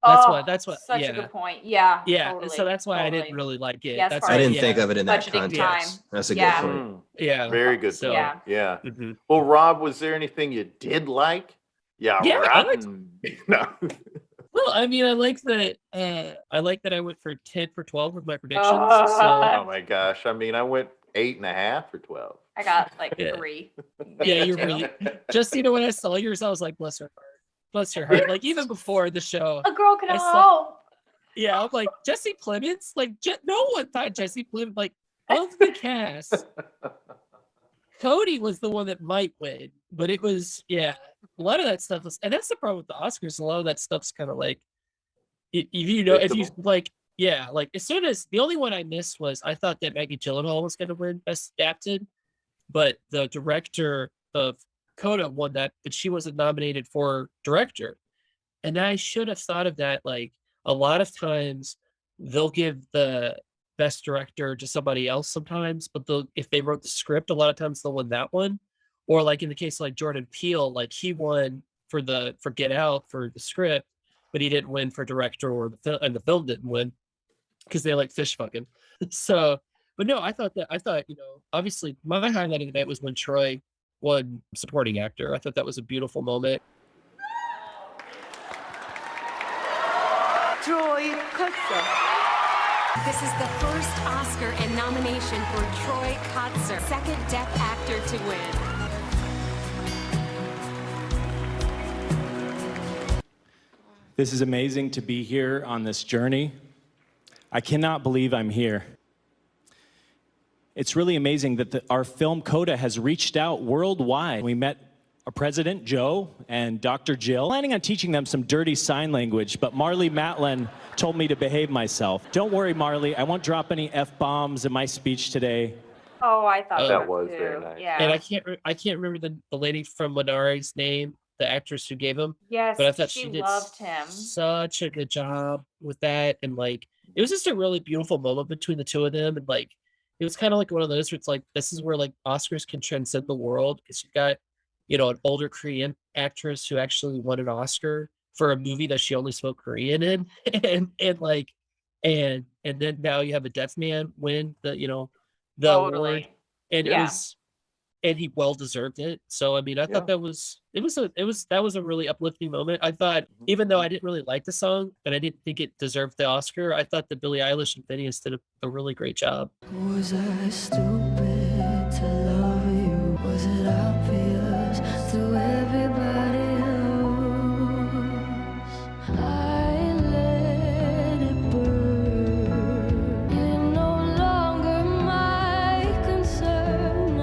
That's what Such a good point. Yeah. Yeah. Totally, so that's why I totally. didn't really like it. Yes, That's I didn't yeah. think of it in that Budgeting context. time. That's a Yeah. good point. Yeah. Very good So, point. Yeah. Mm-hmm. Well, Rob, was there anything you did like? Yeah, Yeah, I right. liked- No. Well, I mean, I like that I went for 10 for 12 with my predictions. Oh my gosh. I mean, I went 8.5 for 12. I got like Yeah. 3. Yeah, you're really just when I saw yours, I was like, bless her heart. Bless your heart. Like even before the show. A girl can I hope. Yeah, I'm like, Jesse Plemons? Like no one thought Jesse Plemons, like of the cast. Cody was the one that might win, but it was, a lot of that stuff was, and that's the problem with the Oscars. A lot of that stuff's kind of like, if you like, as soon as the only one I missed was I thought that Maggie Gyllenhaal was going to win Best Adapted, but the director of Coda won that, but she wasn't nominated for director. And I should have thought of that. Like a lot of times they'll give the best director to somebody else sometimes, but if they wrote the script, a lot of times they'll win that one. Or like in the case of like Jordan Peele, like he won for Get Out for the script, but he didn't win for director and the film didn't win because they like fish fucking. So, but no, I thought, obviously my highlight of the night was when Troy won supporting actor. I thought that was a beautiful moment. Troy Kotzer. This is the first Oscar and nomination for Troy Kotzer, second deaf actor to win. This is amazing to be here on this journey. I cannot believe I'm here. It's really amazing that our film Coda has reached out worldwide. We met our president, Joe, and Dr. Jill. Planning on teaching them some dirty sign language, but Marlee Matlin told me to behave myself. Don't worry, Marlee, I won't drop any F-bombs in my speech today. Oh, I thought that was very nice. Yeah. And I can't remember the lady from Minari's name, the actress who gave him. Yes, but I thought she she did loved him. such a good job with that. And like, it was just a really beautiful moment between the two of them. And like, it was kind of like one of those where it's like, this is where like Oscars can transcend the world because you've got, an older Korean actress who actually won an Oscar for a movie that she only spoke Korean in. and then now you have a deaf man win the award. And and he well deserved it. So I mean, I thought that was a really uplifting moment. I thought, even though I didn't really like the song and I didn't think it deserved the Oscar, I thought that Billie Eilish and Phineas did a really great job. Was I stupid to love you? Was it obvious to everybody else? I let it burn. You're no longer my concern.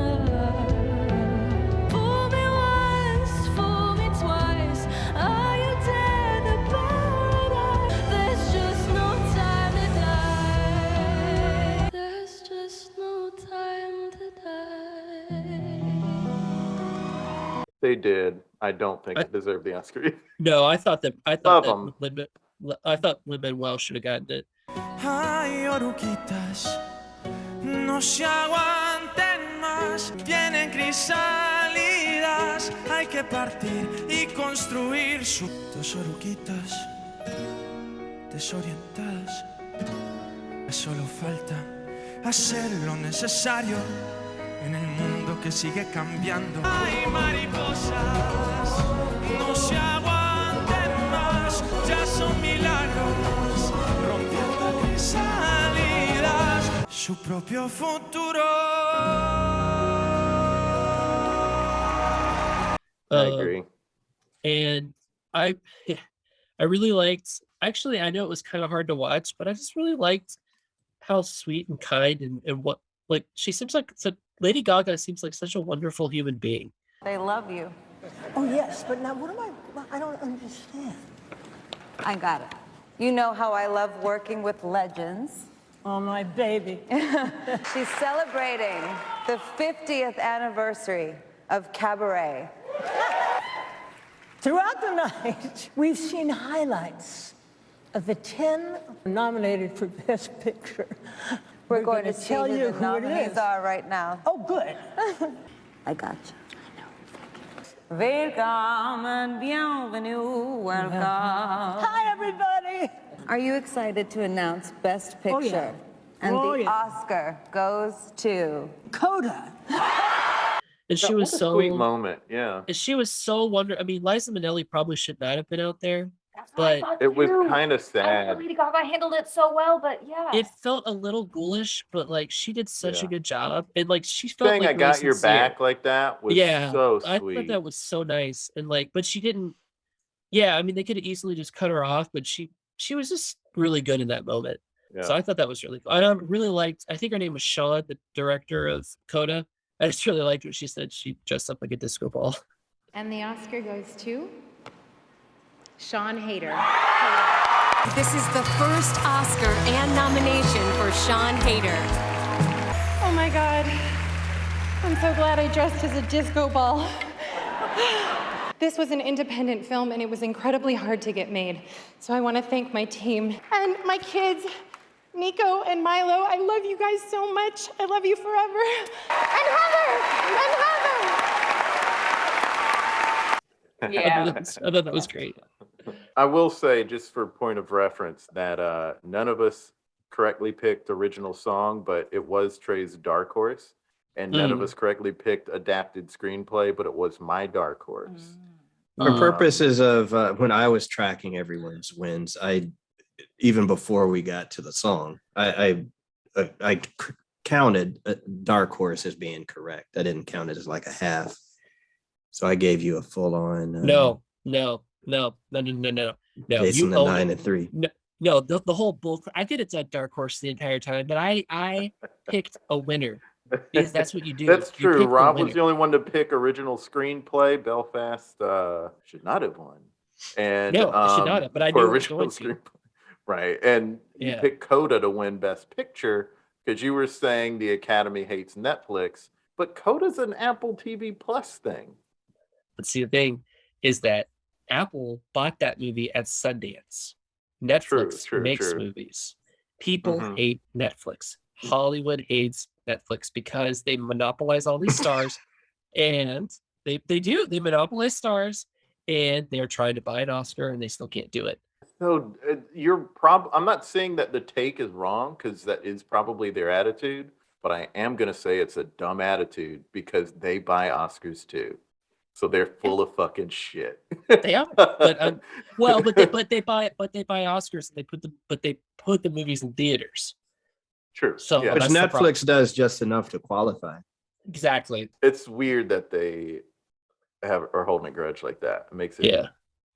Fool me once, fool me twice. Are you dead the paradise? There's just no time to die. There's just no time to die. They did. I don't think it deserved the Oscar. No, I thought Love 'em. Lin-Manuel should have gotten it. Ay, oruguitas, no se aguanten más. Vienen crisálidas, hay que partir y construir sus dos oruguitas desorientadas. Solo falta hacer lo necesario en el mundo que sigue cambiando. Hay mariposas, no se aguanten más, ya son milagros, rompiendo salidas, su propio futuro. I agree. And I I really liked, actually, I know it was kind of hard to watch, but I just really liked how sweet and kind and what, like, she seems like Lady Gaga seems like such a wonderful human being. They love you. Oh, yes, but now what am I don't understand. I got it. You know how I love working with legends. Oh, my baby. She's celebrating the 50th anniversary of Cabaret. Throughout the night, we've seen highlights of the 10 nominated for Best Picture. We're going to tell see you who the nominees are right now. Oh, good. I got you. Welcome and bienvenue, welcome. Hi, everybody. Are you excited to announce Best Picture? Oh, yeah. And Oh, the yeah. Oscar goes to Coda. And she What was a so sweet moment. Yeah. and she was so wonder. I mean, Liza Minnelli probably should not have been out there, but It was kind of I sad. thought Lady Gaga handled it so well, but yeah. it felt a little ghoulish, but like she did such a Yeah. good job. And like she felt Saying like I really got your sincere. back like that was Yeah, so I thought sweet. that was so nice. And like, but she didn't, yeah, I mean they could have easily just cut her off, but she was just really good in that moment. So Yeah. I thought that was really cool. And I really liked, I think her name was Shaw, the director of Coda. I just really liked what she said. She dressed up like a disco ball. And the Oscar goes to Sean Hayter. This is the first Oscar and nomination for Sean Hayter. Oh my God. I'm so glad I dressed as a disco ball. This was an independent film and it was incredibly hard to get made. So I want to thank my team and my kids, Nico and Milo. I love you guys so much. I love you forever. And Heather! And Heather! Yeah. I thought that was great. I will say, just for point of reference, that none of us correctly picked original song, but it was Trey's dark horse, and none of us correctly picked adapted screenplay, but it was my dark horse. For purposes of when I was tracking everyone's wins, even before we got to the song, I counted Dark Horse as being correct. I didn't count it as like a half. So I gave you a full on. No. Jason, You the own 9 it. and 3. No, the whole bull. I did it at Dark Horse the entire time, but I picked a winner because that's what you do. That's You true. pick the Rob was winner. the only one to pick original screenplay. Belfast should not have won. And No, I should not have, but I for knew it was original going to. screenplay. Right. And you Yeah. picked Coda to win Best Picture because you were saying the Academy hates Netflix, but Coda's an Apple TV Plus thing. But see, the thing is that Apple bought that movie at Sundance. Netflix makes true. movies. People Mhm. hate Netflix. Hollywood hates Netflix because they monopolize all these stars, and they monopolize stars, and they're trying to buy an Oscar, and they still can't do it. So I'm not saying that the take is wrong because that is probably their attitude, but I am going to say it's a dumb attitude because they buy Oscars too. So they're full of fucking shit. They are, but well, but they buy Oscars, and they put the movies in theaters. True. So yeah. Which that's the problem. Netflix does just enough to qualify. Exactly. It's weird that they are holding a grudge like that. It makes it Yeah.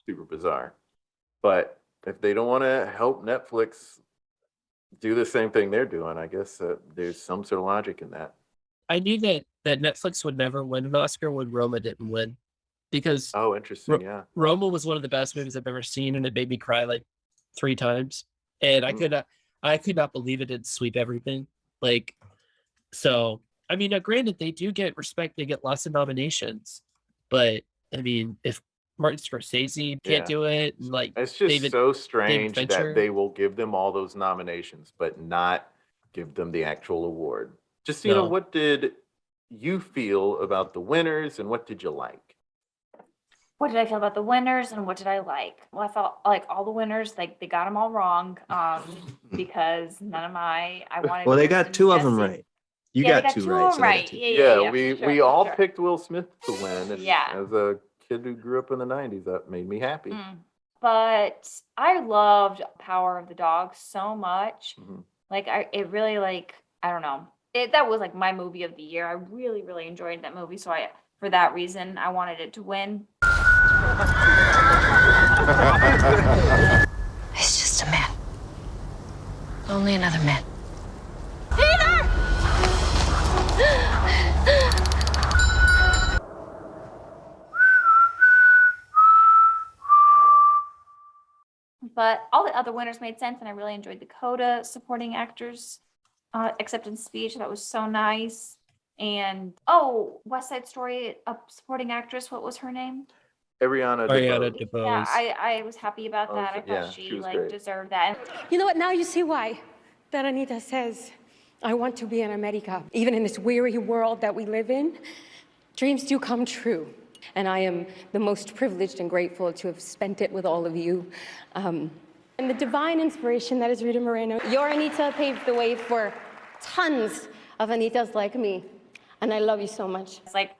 super bizarre. But if they don't want to help Netflix do the same thing they're doing, I guess there's some sort of logic in that. I knew that Netflix would never win an Oscar when Roma didn't win, because Oh, interesting. Yeah. Roma was one of the best movies I've ever seen, and it made me cry like 3 times. And I could not believe it didn't sweep everything. Like, so I mean, now, granted, they do get respect; they get lots of nominations. But I mean, if Martin Scorsese can't Yeah. do it, and like It's just David so strange Fincher. that they will give them all those nominations, but not give them the actual award. Justina, No. what did you feel about the winners and what did you like? what did I feel about the winners and what did I like? Well, I felt like all the winners, like they got them all wrong, because none of I wanted. Well, they Kristen got two of them Jesse. right. You Yeah, they got two two right. of So them they got right. two. Yeah, we for sure, we for all sure. picked Will Smith to win. And Yeah. as a kid who grew up in the 90s, that made me happy. But I loved Power of the Dog so much. Like it really like, I don't know. That was like my movie of the year. I really, really enjoyed that movie. So for that reason, I wanted it to win. It's just a man. Only another man. Peter! But all the other winners made sense, and I really enjoyed the Coda supporting actors acceptance speech. That was so nice. And West Side Story supporting actress. What was her name? Ariana DeBose. Yeah, I was happy about that. I thought she was like great. deserved that. You know what? Now you see why that Anita says, I want to be in America. Even in this weary world that we live in, dreams do come true. And I am the most privileged and grateful to have spent it with all of you. And the divine inspiration that is Rita Moreno. Your Anita paved the way for tons of Anitas like me. And I love you so much. It's like,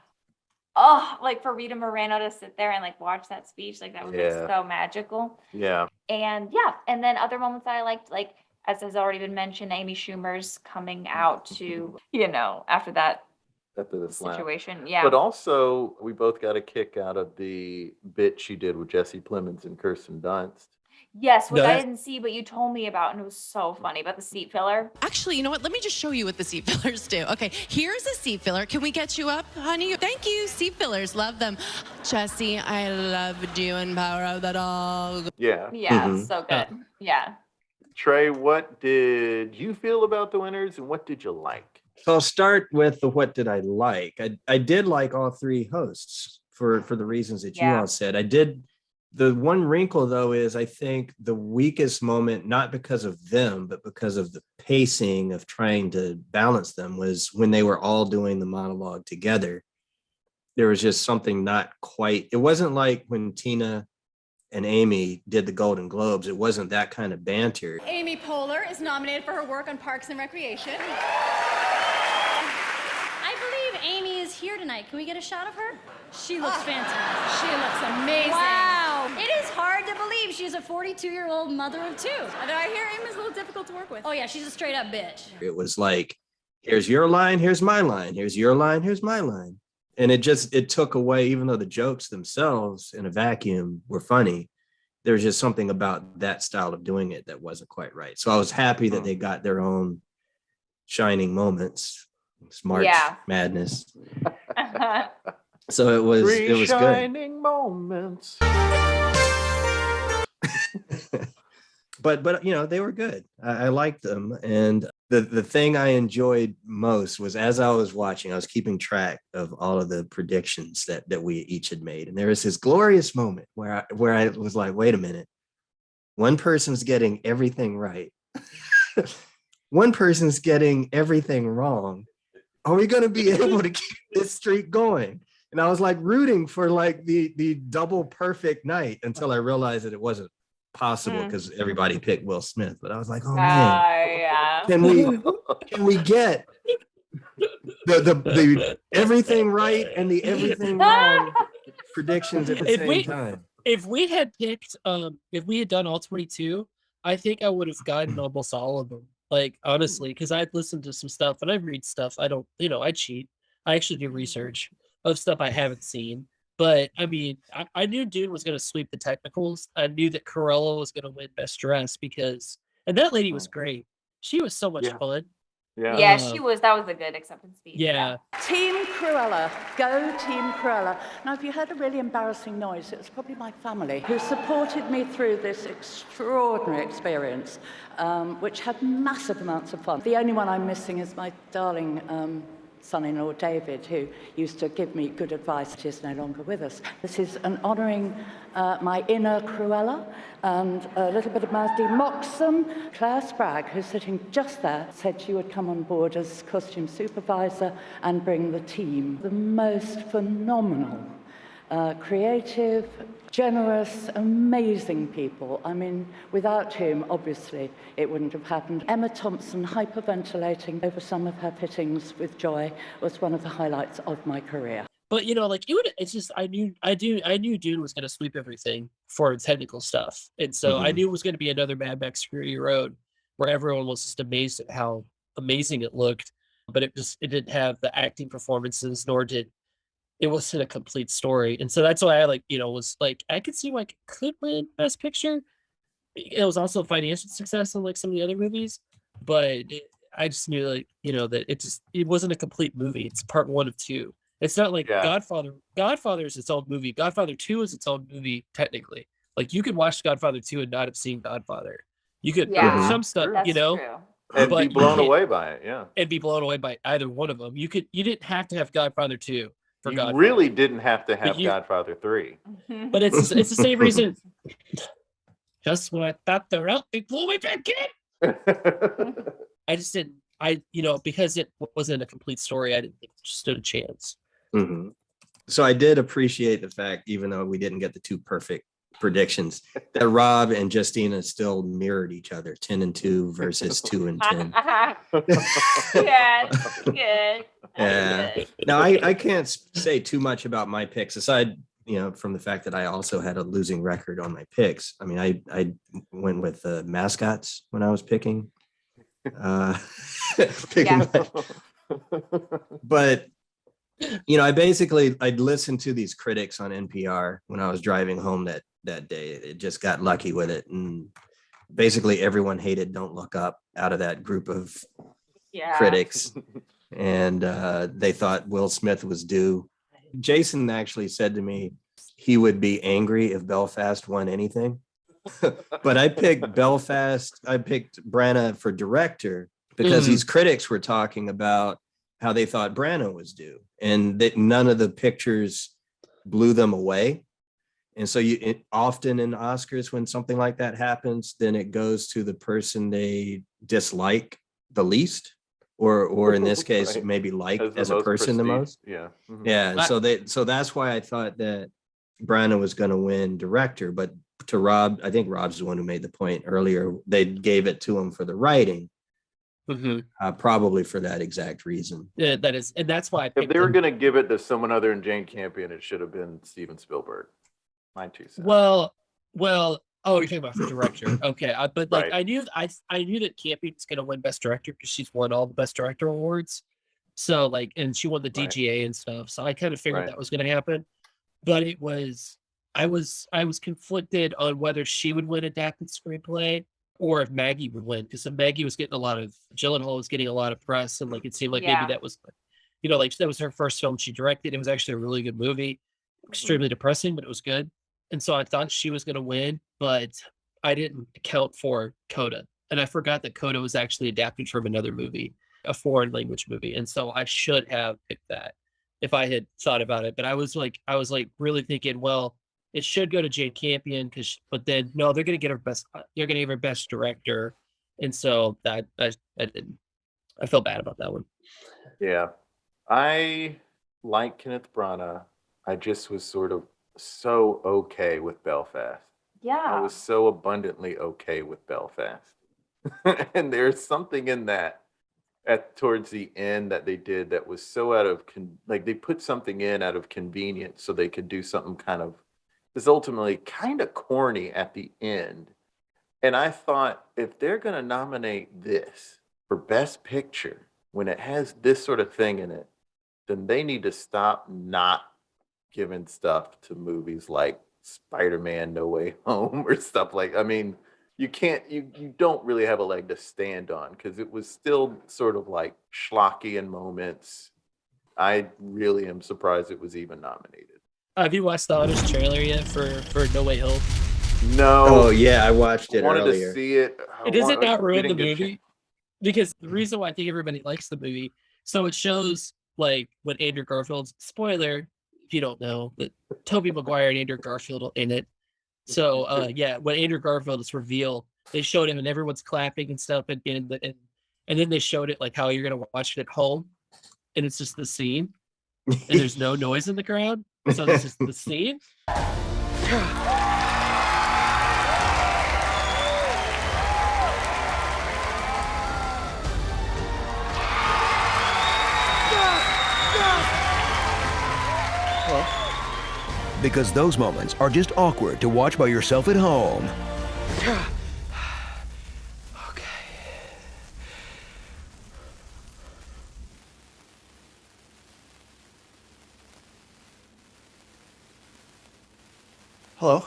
like for Rita Moreno to sit there and like watch that speech, like that was like so magical. Yeah. And and then other moments that I liked, like as has already been mentioned, Amy Schumer's coming out to, after that situation. Yeah. But also, we both got a kick out of the bit she did with Jesse Plemons and Kirsten Dunst. Yes, which I didn't see, but you told me about, and it was so funny about the seat filler. Actually, you know what? Let me just show you what the seat fillers do. Okay, here's a seat filler. Can we get you up, honey? Thank you, seat fillers. Love them. Jesse, I loved you in Power of the Dog. Yeah. Yeah, so good. Yeah. Trey, what did you feel about the winners, and what did you like? So I'll start with the what did I like. I did like all three hosts for the reasons that you all said. I did. The one wrinkle, though, is I think the weakest moment, not because of them, but because of the pacing of trying to balance them, was when they were all doing the monologue together. There was just something not quite. It wasn't like when Tina and Amy did the Golden Globes. It wasn't that kind of banter. Amy Poehler is nominated for her work on Parks and Recreation. I believe Amy is here tonight. Can we get a shot of her? She looks fantastic. She looks amazing. Wow. It is hard to believe she's a 42-year-old mother of two. And I hear Amy's a little difficult to work with. Oh yeah, she's a straight up bitch. It was like, here's your line, here's my line, here's your line, here's my line. And it took away, even though the jokes themselves in a vacuum were funny, there was just something about that style of doing it that wasn't quite right. So I was happy that they got their own shining moments. It's March Madness. So it was good. Shining moments. But they were good. I liked them. And the thing I enjoyed most was, as I was watching, I was keeping track of all of the predictions that we each had made. And there was this glorious moment where I was like, wait a minute. One person's getting everything right. One person's getting everything wrong. Are we going to be able to keep this streak going? And I was like rooting for like the double perfect night until I realized that it wasn't possible because everybody picked Will Smith. But I was like, oh man, can we get the everything right and the everything wrong predictions at the same time? If we had picked, if we had done all 22, I think I would have gotten almost all of them. Like, honestly, because I'd listened to some stuff and I read stuff. I don't, I cheat. I actually do research of stuff I haven't seen. But I mean, I knew Dune was going to sweep the technicals. I knew that Cruella was going to win Best Dress and that lady was great. She was so much fun. Yeah, she was. That was a good acceptance speech. Yeah. Team Cruella. Go Team Cruella. Now, if you heard a really embarrassing noise, it was probably my family who supported me through this extraordinary experience, which had massive amounts of fun. The only one I'm missing is my darling son-in-law, David, who used to give me good advice. He is no longer with us. This is an honouring my inner Cruella, and a little bit of Mazdy Moxon. Claire Spragg, who's sitting just there, said she would come on board as costume supervisor and bring the team. The most phenomenal Creative, generous, amazing people. I mean, without whom, obviously, it wouldn't have happened. Emma Thompson hyperventilating over some of her fittings with joy was one of the highlights of my career. But you know, like it's just I knew Dune was gonna sweep everything for technical stuff. And so I knew it was gonna be another Mad Max Fury Road where everyone was just amazed at how amazing it looked. But it didn't have the acting performances, nor did it wasn't a complete story. And so that's why I was like, I could see why it could win Best Picture. It was also a financial success unlike some of the other movies, but I just knew that it wasn't a complete movie. It's part 1 of 2. It's not like Godfather. Godfather is its own movie. Godfather 2 is its own movie technically. Like you could watch Godfather 2 and not have seen Godfather. You could some stuff, That's true. And but be you blown can't- away by it. Yeah. and be blown away by either one of them. You didn't have to have Godfather 2 for You Godfather. really didn't have to have you- Godfather 3. But it's the same reason. Just when I thought they were out, they blew me back in. I just didn't. Because it wasn't a complete story, I didn't think it stood a chance. Mhm. So I did appreciate the fact, even though we didn't get the 2 perfect predictions, that Rob and Justina still mirrored each other, 10 and 2 versus 2 and 10. Good. Yeah. Now I can't say too much about my picks aside, from the fact that I also had a losing record on my picks. I mean, I went with the mascots when I was picking. But I'd listened to these critics on NPR when I was driving home that day. It just got lucky with it, and basically everyone hated Don't Look Up out of that group of critics, and they thought Will Smith was due. Jason actually said to me he would be angry if Belfast won anything. But I picked Belfast. I picked Branagh for director because these critics were talking about how they thought Branagh was due, and that none of the pictures blew them away. And so often in Oscars, when something like that happens, then it goes to the person they dislike the least, or in this case, Right. maybe like as a most person the prestige. most. Yeah. Mhm. Yeah. And so that's why I thought that Branagh was going to win director. But to Rob, I think Rob's the one who made the point earlier. They gave it to him for the writing, probably for that exact reason. Yeah, that's why I If picked they were him. going to give it to someone other than Jane Campion, it should have been Steven Spielberg. My 2 cents. Well, oh, you're talking about for director. Okay, but like Right. I knew that Campion's gonna win Best Director because she's won all the Best Director awards. So and she won the DGA and stuff. So I kind of figured Right. that was gonna happen. But I was conflicted on whether she would win adapted screenplay or if Maggie would win, because Maggie was getting Gyllenhaal was getting a lot of press, and it seemed like maybe that was, that was her first film she directed. It was actually a really good movie, extremely depressing, but it was good. And so I thought she was going to win, but I didn't account for Coda. And I forgot that Coda was actually adapted from another movie, a foreign language movie. And so I should have picked that if I had thought about it. But I was really thinking, well, it should go to Jane Campion, but then no, they're going to get her they're going to give her Best Director. And so I didn't. I felt bad about that one. Yeah. I like Kenneth Branagh. I just was sort of so okay with Belfast. I Yeah. was so abundantly okay with Belfast. And there's something in that towards the end that they did that was so out of they put something in out of convenience so they could do something kind of is ultimately kind of corny at the end. And I thought, if they're going to nominate this for Best Picture when it has this sort of thing in it, then they need to stop not giving stuff to movies like Spider-Man No Way Home or stuff you don't really have a leg to stand on, because it was still sort of like schlocky in moments. I really am surprised it was even nominated. Have you watched the honest trailer yet for No Way Home? No. Oh yeah, I watched it I wanted earlier. to see it. Does it not ruin the didn't get movie? Because the reason why I think everybody likes the movie, so it shows when Andrew Garfield, spoiler, if you don't know, that Tobey Maguire and Andrew Garfield are in it. So when Andrew Garfield is revealed, they showed him and everyone's clapping and stuff, and then they showed it how you're gonna watch it at home, and it's just the scene. and there's no noise in the crowd. So this is the scene. Because those moments are just awkward to watch by yourself at home. Hello.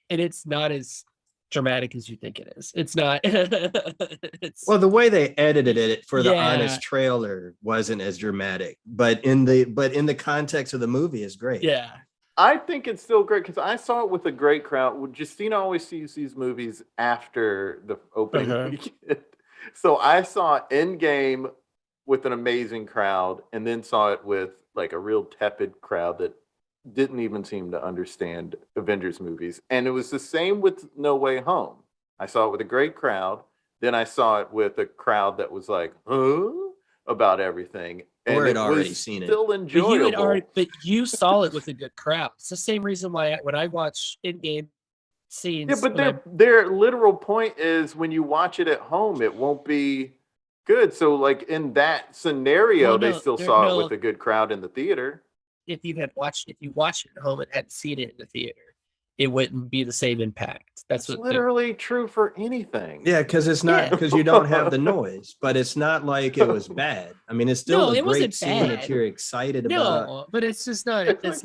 And it's not as dramatic as you think it is. It's not. It's, Well, the way they edited it for the Yeah. honest trailer wasn't as dramatic, but in the context of the movie is great. yeah. I think it's still great because I saw it with a great crowd. Justina always sees these movies after the opening Uh-huh. weekend. So I saw Endgame with an amazing crowd and then saw it with like a real tepid crowd that didn't even seem to understand Avengers movies. And it was the same with No Way Home. I saw it with a great crowd. Then I saw it with a crowd that was like, huh? About everything. Or And had it already was seen it. still But enjoyable. you saw it with a good crowd. It's the same reason why when I watch in-game scenes. Yeah, but when their literal point is when you watch it at home, it won't be good. So, like in that scenario, Well, they no, still there- saw no. it with a good crowd in the theater. if you watched it at home and hadn't seen it in the theater, it wouldn't be the same impact. That's It's what literally true for anything. Yeah, because it's not Yeah. because you don't have the noise, but it's not like it was bad. I mean, it's still No, a it great wasn't scene that bad. you're excited about. No, but it's just not. It's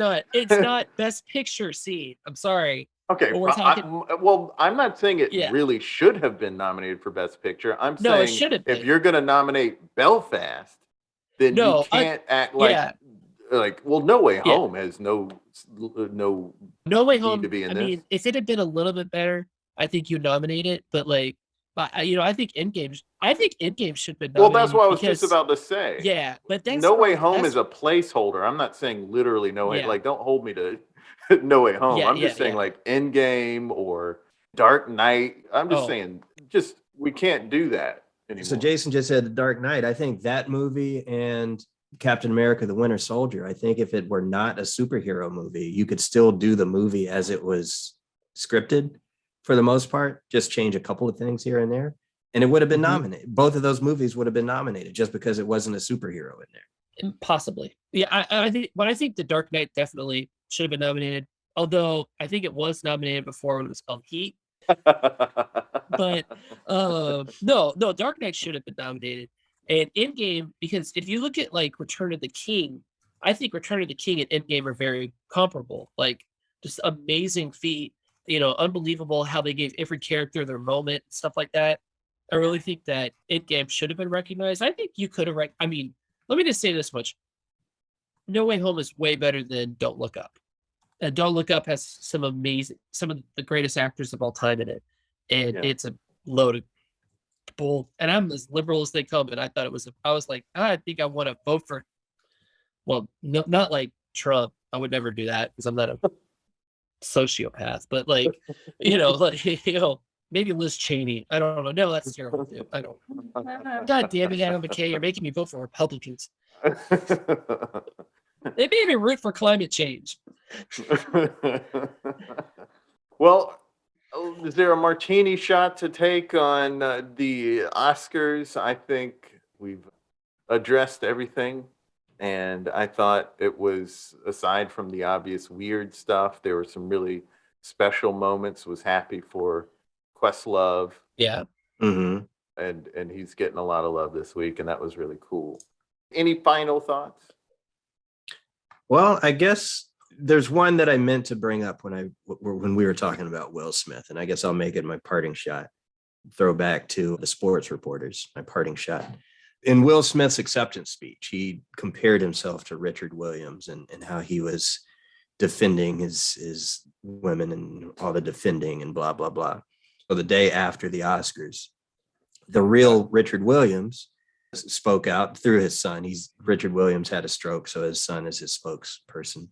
not best picture scene. I'm sorry. Okay, But we're talking. well, I'm not saying it Yeah. really should have been nominated for Best Picture. I'm No, it saying should have if been. you're going to nominate Belfast, then No, you can't act like yeah. well, No Way Yeah. Home has no No Way need Home. to be in I this. mean, if it had been a little bit better, I think you nominate it. But I think Endgame. I think Endgame should have been Well, nominated. that's what I was just because- about to say. Yeah, but that's No Way where- Home that's- is a placeholder. I'm not saying literally No Way. Yeah. Like, don't hold me to No Way Home. Yeah, I'm just yeah, saying yeah. like Endgame or Dark Knight. I'm just Oh. saying, just we can't do that anymore. So Jason just said The Dark Knight. I think that movie and Captain America: The Winter Soldier. I think if it were not a superhero movie, you could still do the movie as it was scripted for the most part. Just change a couple of things here and there, and it would have been nominated. Both of those movies would have been nominated just because it wasn't a superhero in there. Possibly. Yeah, I think The Dark Knight definitely should have been nominated. Although I think it was nominated before when it was called Heat. But no, Dark Knight should have been nominated. And Endgame, because if you look at like Return of the King, I think Return of the King and Endgame are very comparable. Like just amazing feat, unbelievable how they gave every character their moment, stuff like that. I really think that Endgame should have been recognized. I think you could have let me just say this much. No Way Home is way better than Don't Look Up. And Don't Look Up has some of the greatest actors of all time in it. And it's a load of bull. And I'm as liberal as they come. And I thought I was like, I think I want to vote for, well, no, not like Trump. I would never do that because I'm not a sociopath. But maybe Liz Cheney. I don't know. No, that's terrible too. I don't. God damn it, Adam McKay, you're making me vote for Republicans. They made me root for climate change. Well, is there a martini shot to take on the Oscars? I think we've addressed everything. And I thought it was, aside from the obvious weird stuff, there were some really special moments. Was happy for Questlove. Yeah. Mm-hmm. And he's getting a lot of love this week, and that was really cool. Any final thoughts? Well, I guess there's one that I meant to bring up when we were talking about Will Smith, and I guess I'll make it my parting shot. Throw back to the sports reporters, my parting shot. In Will Smith's acceptance speech, he compared himself to Richard Williams and how he was defending his women and all the defending and blah, blah, blah. So the day after the Oscars, the real Richard Williams spoke out through his son. Richard Williams had a stroke, so his son is his spokesperson.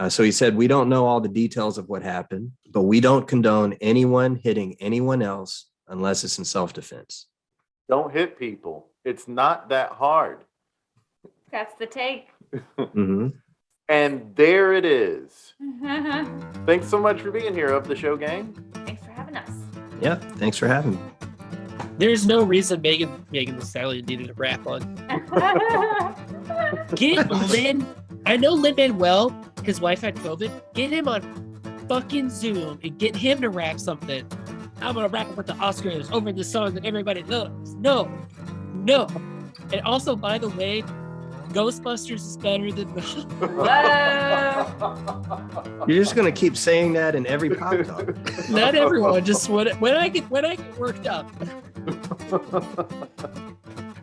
So he said, "We don't know all the details of what happened, but we don't condone anyone hitting anyone else unless it's in self-defense." Don't hit people. It's not that hard. That's the take. Mm-hmm. And there it is. Thanks so much for being here, Of the Show Gang. Thanks for having us. Yeah, thanks for having me. There's no reason Megan Thee Stallion needed a rap on. Get Lin. I know Lin-Manuel, his wife had COVID. Get him on fucking Zoom and get him to rap something. I'm gonna rap about the Oscars over the song that everybody loves. No. And also, by the way, Ghostbusters is better than the. You're just gonna keep saying that in every pop talk. Not everyone. Just when I get worked up.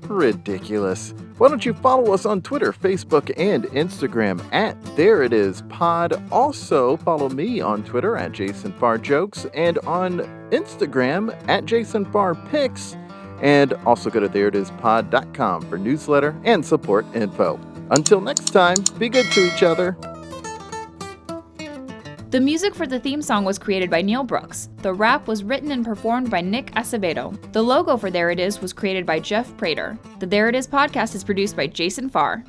Ridiculous. Why don't you follow us on Twitter, Facebook, and Instagram at There It Is Pod. Also, follow me on Twitter at Jason Farr Jokes and on Instagram at Jason Farr Pics. And also go to thereitispod.com for newsletter and support info. Until next time, be good to each other. The music for the theme song was created by Neil Brooks. The rap was written and performed by Nick Acevedo. The logo for There It Is was created by Jeff Prater. The There It Is podcast is produced by Jason Farr.